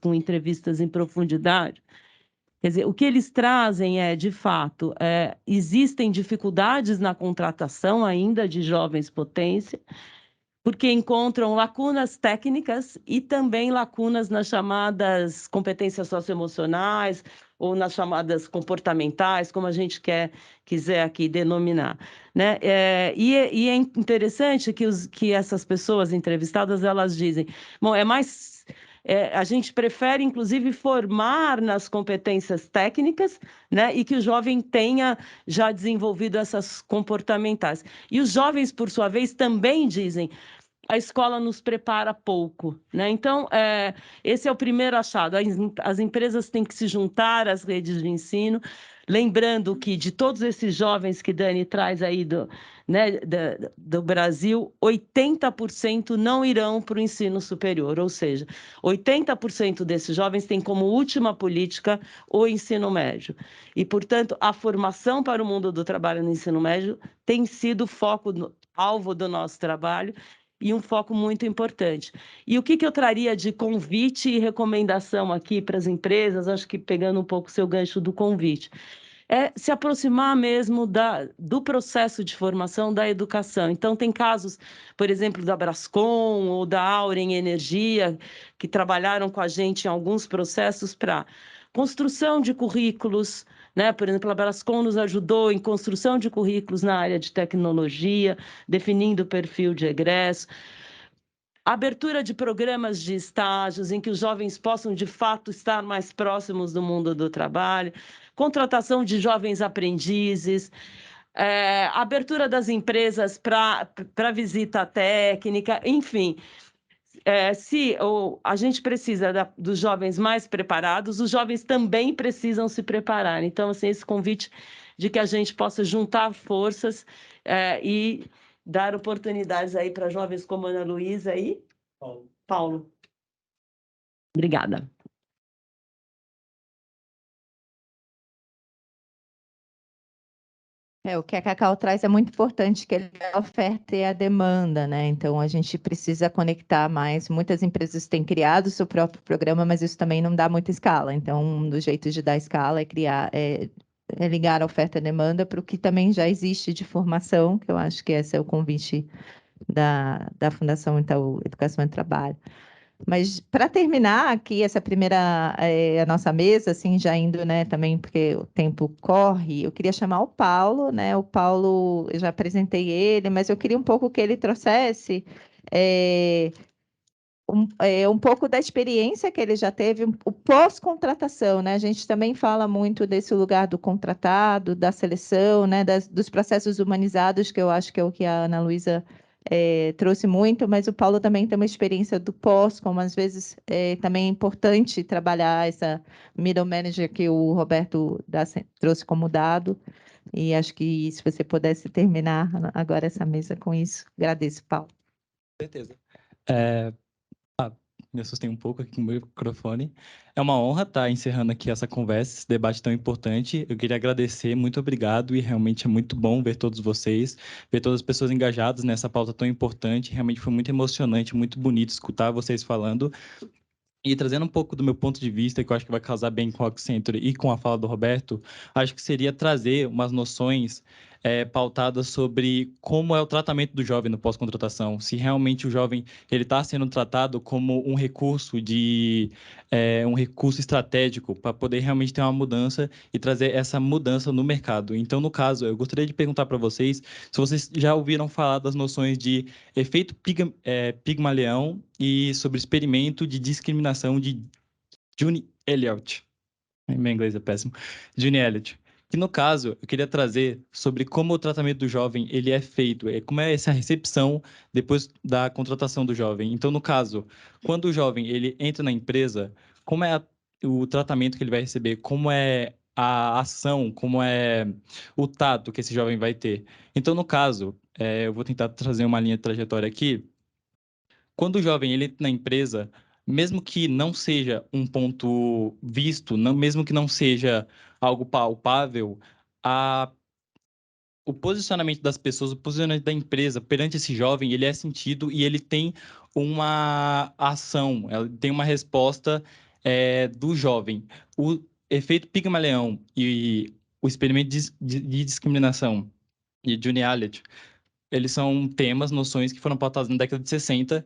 com entrevistas em profundidade, quer dizer, o que eles trazem de fato, existem dificuldades na contratação ainda de jovens potência, porque encontram lacunas técnicas e também lacunas nas chamadas competências socioemocionais ou nas chamadas comportamentais, como a gente quiser aqui denominar, né? E é interessante que essas pessoas entrevistadas, elas dizem, bom, a gente prefere, inclusive, formar nas competências técnicas, né, e que o jovem tenha já desenvolvido essas comportamentais. E os jovens, por sua vez, também dizem, a escola nos prepara pouco, né? Então, esse é o primeiro achado. As empresas têm que se juntar às redes de ensino, lembrando que de todos esses jovens que Dani traz aí do Brasil, 80% não irão para o ensino superior, ou seja, 80% desses jovens têm como última política o ensino médio. E, portanto, a formação para o mundo do trabalho no ensino médio tem sido alvo do nosso trabalho, e um foco muito importante. E o que eu traria de convite e recomendação aqui para as empresas, acho que pegando um pouco o seu gancho do convite, é se aproximar mesmo do processo de formação da educação. Então, tem casos, por exemplo, da Brascom ou da Auren Energia, que trabalharam com a gente em alguns processos para construção de currículos, né? Por exemplo, a Brascom nos ajudou em construção de currículos na área de tecnologia, definindo o perfil de egresso, abertura de programas de estágios em que os jovens possam, de fato, estar mais próximos do mundo do trabalho, contratação de jovens aprendizes, abertura das empresas para visita técnica, enfim. Se a gente precisa dos jovens mais preparados, os jovens também precisam se preparar. Então, assim, esse convite de que a gente possa juntar forças e dar oportunidades aí para jovens como Ana Luísa e Paulo. Obrigada. O que a Cacau traz é muito importante, que ele é a oferta e a demanda, né? Então, a gente precisa conectar mais. Muitas empresas têm criado o seu próprio programa, mas isso também não dá muita escala. Então, um dos jeitos de dar escala é ligar a oferta e a demanda para o que também já existe de formação, que eu acho que esse é o convite da Fundação Itaú Educação e Trabalho. Mas, para terminar aqui, essa primeira, a nossa mesa, assim, já indo, né, também, porque o tempo corre, eu queria chamar o Paulo, né, o Paulo, eu já apresentei ele, mas eu queria um pouco que ele trouxesse um pouco da experiência que ele já teve, o pós-contratação, né, a gente também fala muito desse lugar do contratado, da seleção, né, dos processos humanizados, que eu acho que é o que a Ana Luísa trouxe muito, mas o Paulo também tem uma experiência do pós, como às vezes também é importante trabalhar essa middle manager que o Roberto trouxe como dado, e acho que se você pudesse terminar agora essa mesa com isso, agradeço, Paulo. Com certeza. Me assustei um pouco aqui com o meu microfone. É uma honra estar encerrando aqui essa conversa, esse debate tão importante. Eu queria agradecer, muito obrigado, e realmente é muito bom ver todos vocês, ver todas as pessoas engajadas nessa pauta tão importante. Realmente foi muito emocionante, muito bonito escutar vocês falando. E trazendo um pouco do meu ponto de vista, que eu acho que vai casar bem com o Accenture e com a fala do Roberto, acho que seria trazer umas noções pautadas sobre como é o tratamento do jovem no pós-contratação, se realmente o jovem ele está sendo tratado como um recurso um recurso estratégico para poder realmente ter uma mudança e trazer essa mudança no mercado. Então, no caso, eu gostaria de perguntar para vocês se vocês já ouviram falar das noções de efeito Pigmalion e sobre experimento de discriminação de June Elliott. Meu inglês é péssimo. June Elliott. Que, no caso, eu queria trazer sobre como o tratamento do jovem ele é feito, como é essa recepção depois da contratação do jovem. Então, no caso, quando o jovem ele entra na empresa, como é o tratamento que ele vai receber, como é a ação, como é o tato que esse jovem vai ter. Então, no caso, eu vou tentar trazer uma linha de trajetória aqui. Quando o jovem ele entra na empresa, mesmo que não seja um ponto visto, mesmo que não seja algo palpável, o posicionamento das pessoas, o posicionamento da empresa perante esse jovem, ele é sentido e ele tem uma ação, tem uma resposta do jovem. O efeito Pigmalion e o experimento de discriminação de June Elliott, eles são temas, noções que foram pautadas na década de 60,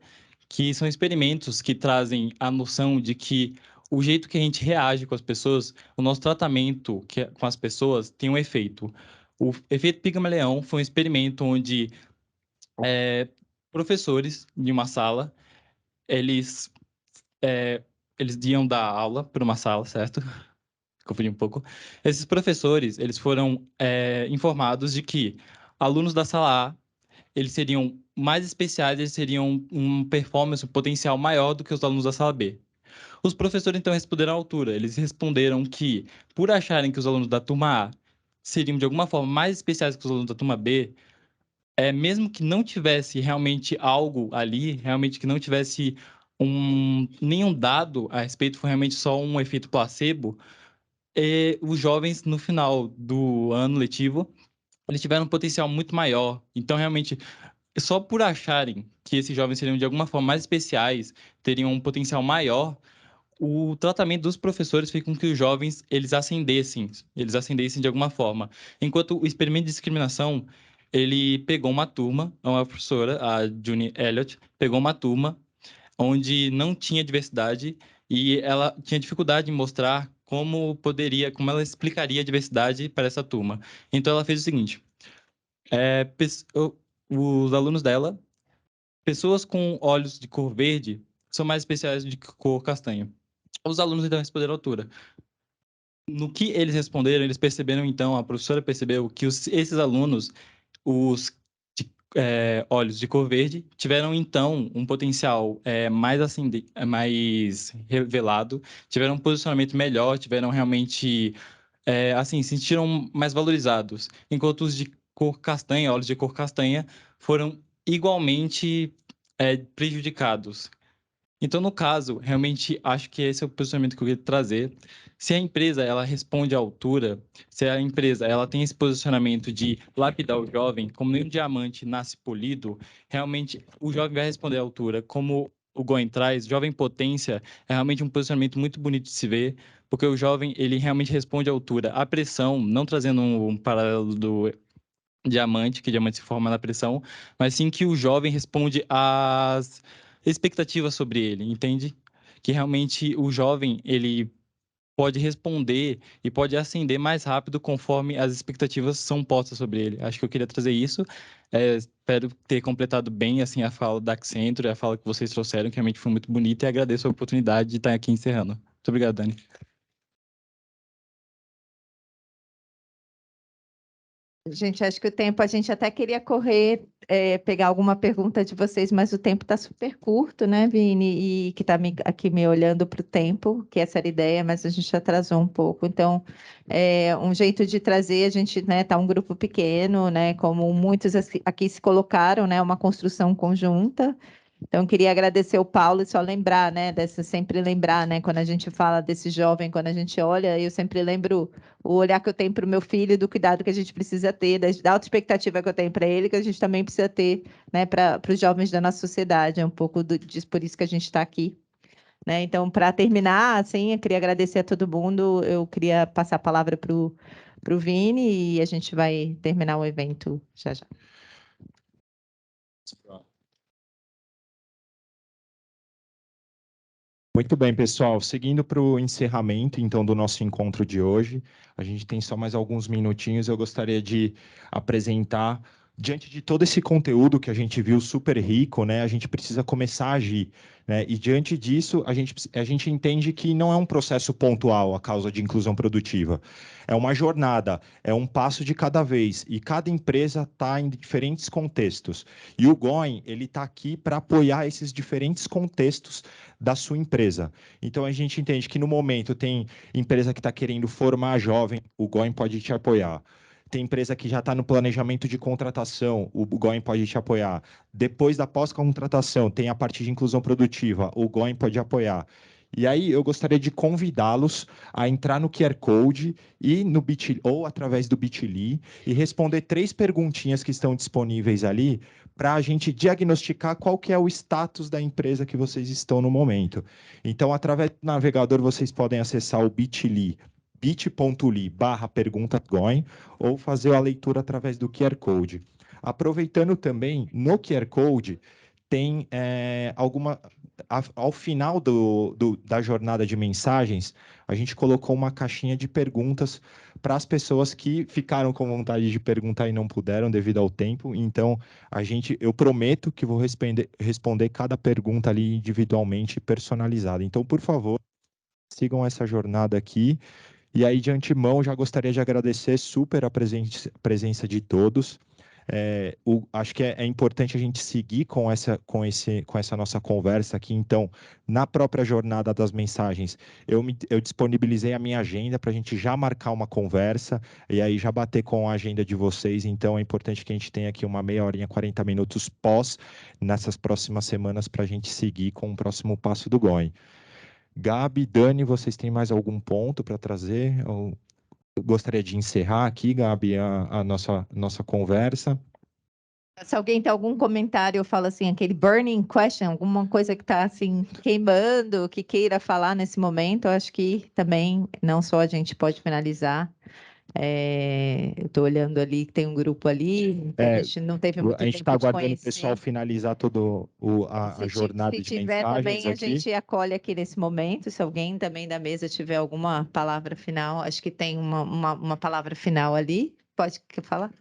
que são experimentos que trazem a noção de que o jeito que a gente reage com as pessoas, o nosso tratamento com as pessoas tem um efeito. O efeito Pigmalion foi um experimento onde professores de uma sala, eles iam dar aula para uma sala, certo? Confundi um pouco. Esses professores, eles foram informados de que alunos da sala A, eles seriam mais especiais, eles teriam um performance, um potencial maior do que os alunos da sala B. Os professores, então, responderam à altura. Eles responderam que, por acharem que os alunos da turma A seriam, de alguma forma, mais especiais que os alunos da turma B, mesmo que não tivesse realmente algo ali, realmente que não tivesse nenhum dado a respeito, foi realmente só um efeito placebo, os jovens, no final do ano letivo, eles tiveram um potencial muito maior. Então, realmente, só por acharem que esses jovens seriam, de alguma forma, mais especiais, teriam um potencial maior, o tratamento dos professores fez com que os jovens eles ascendessem de alguma forma. Enquanto o experimento de discriminação, ele pegou uma turma, uma professora, a June Elliott, pegou uma turma onde não tinha diversidade e ela tinha dificuldade em mostrar como ela explicaria a diversidade para essa turma. Então ela fez o seguinte: os alunos dela, pessoas com olhos de cor verde, são mais especiais de cor castanha. Os alunos, então, responderam à altura. No que eles responderam, eles perceberam, então, a professora percebeu que esses alunos, os de olhos de cor verde, tiveram, então, um potencial mais revelado, tiveram um posicionamento melhor, tiveram realmente, se sentiram mais valorizados, enquanto os de cor castanha, olhos de cor castanha, foram igualmente prejudicados. Então, no caso, realmente acho que esse é o posicionamento que eu queria trazer. Se a empresa ela responde à altura, se a empresa ela tem esse posicionamento de lapidar o jovem, como nenhum diamante nasce polido, realmente o jovem vai responder à altura. Como o Goen traz, jovem potência é realmente um posicionamento muito bonito de se ver, porque o jovem ele realmente responde à altura. A pressão, não trazendo um paralelo do diamante, que diamante se forma na pressão, mas sim que o jovem responde às expectativas sobre ele, entende? Que realmente o jovem, ele pode responder e pode ascender mais rápido conforme as expectativas são postas sobre ele. Acho que eu queria trazer isso. Espero ter completado bem assim a fala da Accenture, a fala que vocês trouxeram, que realmente foi muito bonita, e agradeço a oportunidade de estar aqui encerrando. Muito obrigado, Dani. Gente, acho que o tempo, a gente até queria correr, pegar alguma pergunta de vocês, mas o tempo está super curto, né, Vini? E que está aqui me olhando para o tempo, que essa era a ideia, mas a gente atrasou um pouco. Então, um jeito de trazer, a gente, né, tá um grupo pequeno, né, como muitos aqui se colocaram, né, uma construção conjunta. Então, queria agradecer o Paulo e só lembrar, né, sempre lembrar, né, quando a gente fala desse jovem, quando a gente olha, eu sempre lembro o olhar que eu tenho para o meu filho, do cuidado que a gente precisa ter, da alta expectativa que eu tenho para ele, que a gente também precisa ter, né, para os jovens da nossa sociedade, é um pouco disso, por isso que a gente está aqui, né. Então, para terminar, assim, eu queria agradecer a todo mundo, eu queria passar a palavra para o Vini e a gente vai terminar o evento já já. Muito bem, pessoal. Seguindo para o encerramento, então, do nosso encontro de hoje, a gente tem só mais alguns minutinhos. Eu gostaria de apresentar, diante de todo esse conteúdo que a gente viu super rico, né, a gente precisa começar a agir, né? E diante disso, a gente entende que não é um processo pontual a causa de inclusão produtiva. É uma jornada, é um passo de cada vez, e cada empresa está em diferentes contextos. E o Goen, ele está aqui para apoiar esses diferentes contextos da sua empresa. Então, a gente entende que no momento tem empresa que está querendo formar jovem, o Goen pode te apoiar. Tem empresa que já está no planejamento de contratação, o Goen pode te apoiar. Depois da pós-contratação, tem a parte de inclusão produtiva, o Goen pode apoiar. E aí, eu gostaria de convidá-los a entrar no QR Code e no Bitly, ou através do Bitly, e responder 3 perguntinhas que estão disponíveis ali, para a gente diagnosticar qual que é o status da empresa que vocês estão no momento. Então, através do navegador, vocês podem acessar o Bitly, bit.ly/perguntagoen, ou fazer a leitura através do QR Code. Aproveitando também, no QR Code, tem ao final da jornada de mensagens, a gente colocou uma caixinha de perguntas para as pessoas que ficaram com vontade de perguntar e não puderam devido ao tempo. Então, eu prometo que vou responder cada pergunta ali individualmente, personalizada. Então, por favor, sigam essa jornada aqui. E aí, de antemão, já gostaria de agradecer super a presença de todos. Acho que é importante a gente seguir com essa nossa conversa aqui. Então, na própria jornada das mensagens, eu disponibilizei a minha agenda para a gente já marcar uma conversa e aí já bater com a agenda de vocês. Então, é importante que a gente tenha aqui uma meia horinha, 40 minutos nessas próximas semanas para a gente seguir com o próximo passo do GOIN. Gabi, Dani, vocês têm mais algum ponto para trazer? Eu gostaria de encerrar aqui, Gabi, a nossa conversa. Se alguém tem algum comentário, eu falo assim, aquele burning question, alguma coisa que está assim queimando, que queira falar nesse momento, eu acho que também não só a gente pode finalizar. Eu estou olhando ali que tem um grupo ali, a gente não teve muito a gente está tempo de aguardando o conhecer. pessoal finalizar toda a jornada de Se tiver mensagens também, a aqui. gente acolhe aqui nesse momento. Se alguém também da mesa tiver alguma palavra final, acho que tem uma palavra final ali. Pode falar?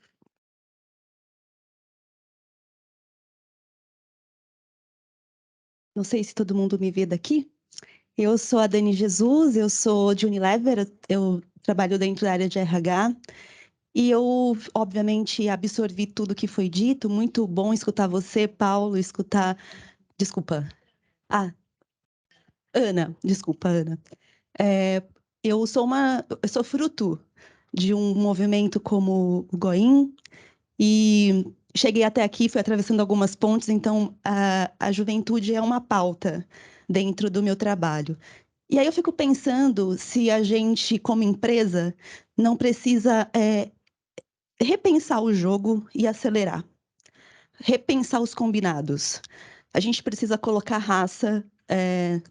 Não sei se todo mundo me vê daqui. Eu sou a Dani Jesus, eu sou de Unilever, eu trabalho dentro da área de RH. E eu, obviamente, absorvi tudo que foi dito. Muito bom escutar você, Paulo, escutar... Desculpa. Ana, desculpa, Ana. Eu sou fruto de um movimento como o GOIN e cheguei até aqui, fui atravessando algumas pontes, então a juventude é uma pauta dentro do meu trabalho. E aí eu fico pensando se a gente, como empresa, não precisa repensar o jogo e acelerar. Repensar os combinados. A gente precisa colocar raça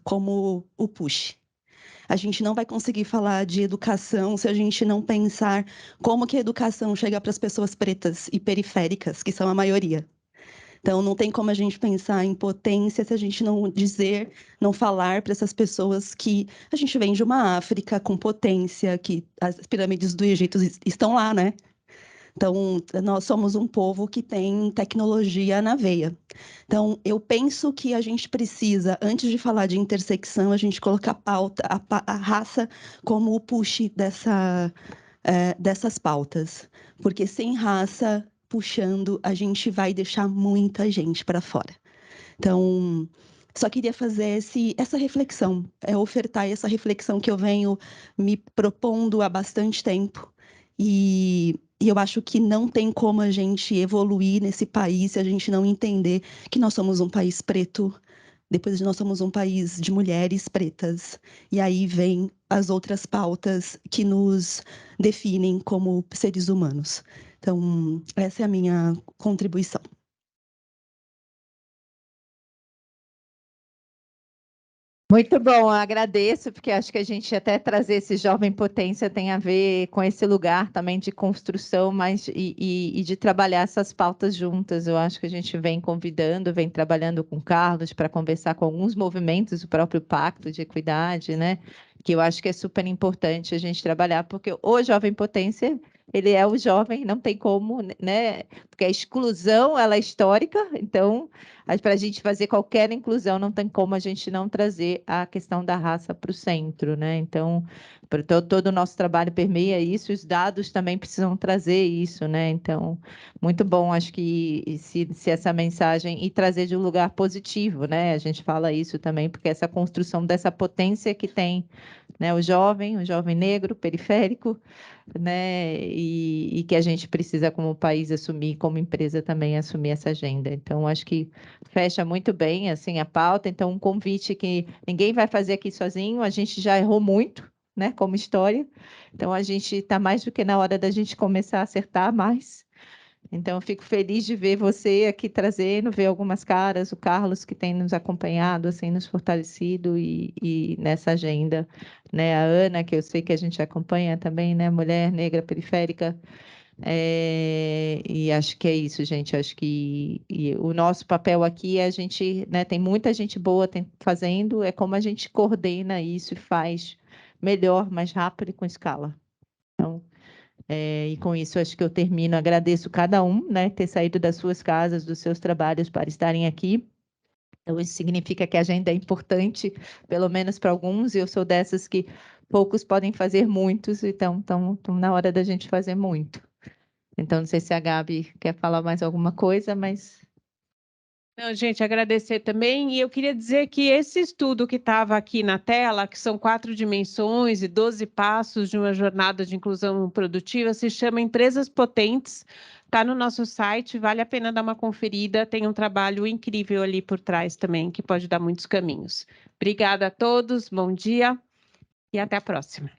como o push. A gente não vai conseguir falar de educação se a gente não pensar como que a educação chega para as pessoas pretas e periféricas, que são a maioria. Então, não tem como a gente pensar em potência se a gente não falar para essas pessoas que a gente vem de uma África com potência, que as pirâmides do Egito estão lá, né? Então, nós somos um povo que tem tecnologia na veia. Então, eu penso que a gente precisa, antes de falar de intersecção, a gente colocar a raça como o push dessas pautas. Porque sem raça puxando, a gente vai deixar muita gente para fora. Então, só queria fazer essa reflexão, ofertar essa reflexão que eu venho me propondo há bastante tempo. E eu acho que não tem como a gente evoluir nesse país se a gente não entender que nós somos um país preto, depois nós somos um país de mulheres pretas. E aí vem as outras pautas que nos definem como seres humanos. Então, essa é a minha contribuição. Muito bom, agradeço, porque acho que a gente até trazer esse jovem potência tem a ver com esse lugar também de construção e de trabalhar essas pautas juntas. Eu acho que a gente vem convidando, vem trabalhando com o Carlos para conversar com alguns movimentos, o próprio Pacto de Equidade, né? Que eu acho que é super importante a gente trabalhar, porque o jovem potência, ele é o jovem, não tem como, né? Porque a exclusão, ela é histórica, então, para a gente fazer qualquer inclusão, não tem como a gente não trazer a questão da raça para o centro, né? Então, todo o nosso trabalho permeia isso, os dados também precisam trazer isso, né? Então, muito bom, acho que se essa mensagem e trazer de um lugar positivo, né? A gente fala isso também, porque essa construção dessa potência que tem, né? O jovem negro, periférico, né? E que a gente precisa, como país, assumir, como empresa também, assumir essa agenda. Então, acho que fecha muito bem, assim, a pauta. Então, um convite que ninguém vai fazer aqui sozinho, a gente já errou muito, né? Como história. Então, a gente está mais do que na hora da gente começar a acertar mais. Então, eu fico feliz de ver você aqui trazendo, ver algumas caras, o Carlos que tem nos acompanhado, assim, nos fortalecido e nessa agenda, né? A Ana, que eu sei que a gente acompanha também, né? Mulher negra periférica. E acho que é isso, gente. Acho que o nosso papel aqui é a gente, né? Tem muita gente boa fazendo, é como a gente coordena isso e faz melhor, mais rápido e com escala. Então, e com isso, acho que eu termino. Agradeço cada um, né, ter saído das suas casas, dos seus trabalhos para estarem aqui. Então, isso significa que a agenda é importante, pelo menos para alguns, e eu sou dessas que poucos podem fazer muitos, então estão na hora da gente fazer muito. Então, não sei se a Gabi quer falar mais alguma coisa, mas... Não, gente, agradecer também. E eu queria dizer que esse estudo que estava aqui na tela, que são 4 dimensões e 12 passos de uma jornada de inclusão produtiva, se chama Empresas Potentes. Está no nosso site, vale a pena dar uma conferida. Tem um trabalho incrível ali por trás também, que pode dar muitos caminhos. Obrigada a todos, bom dia e até a próxima.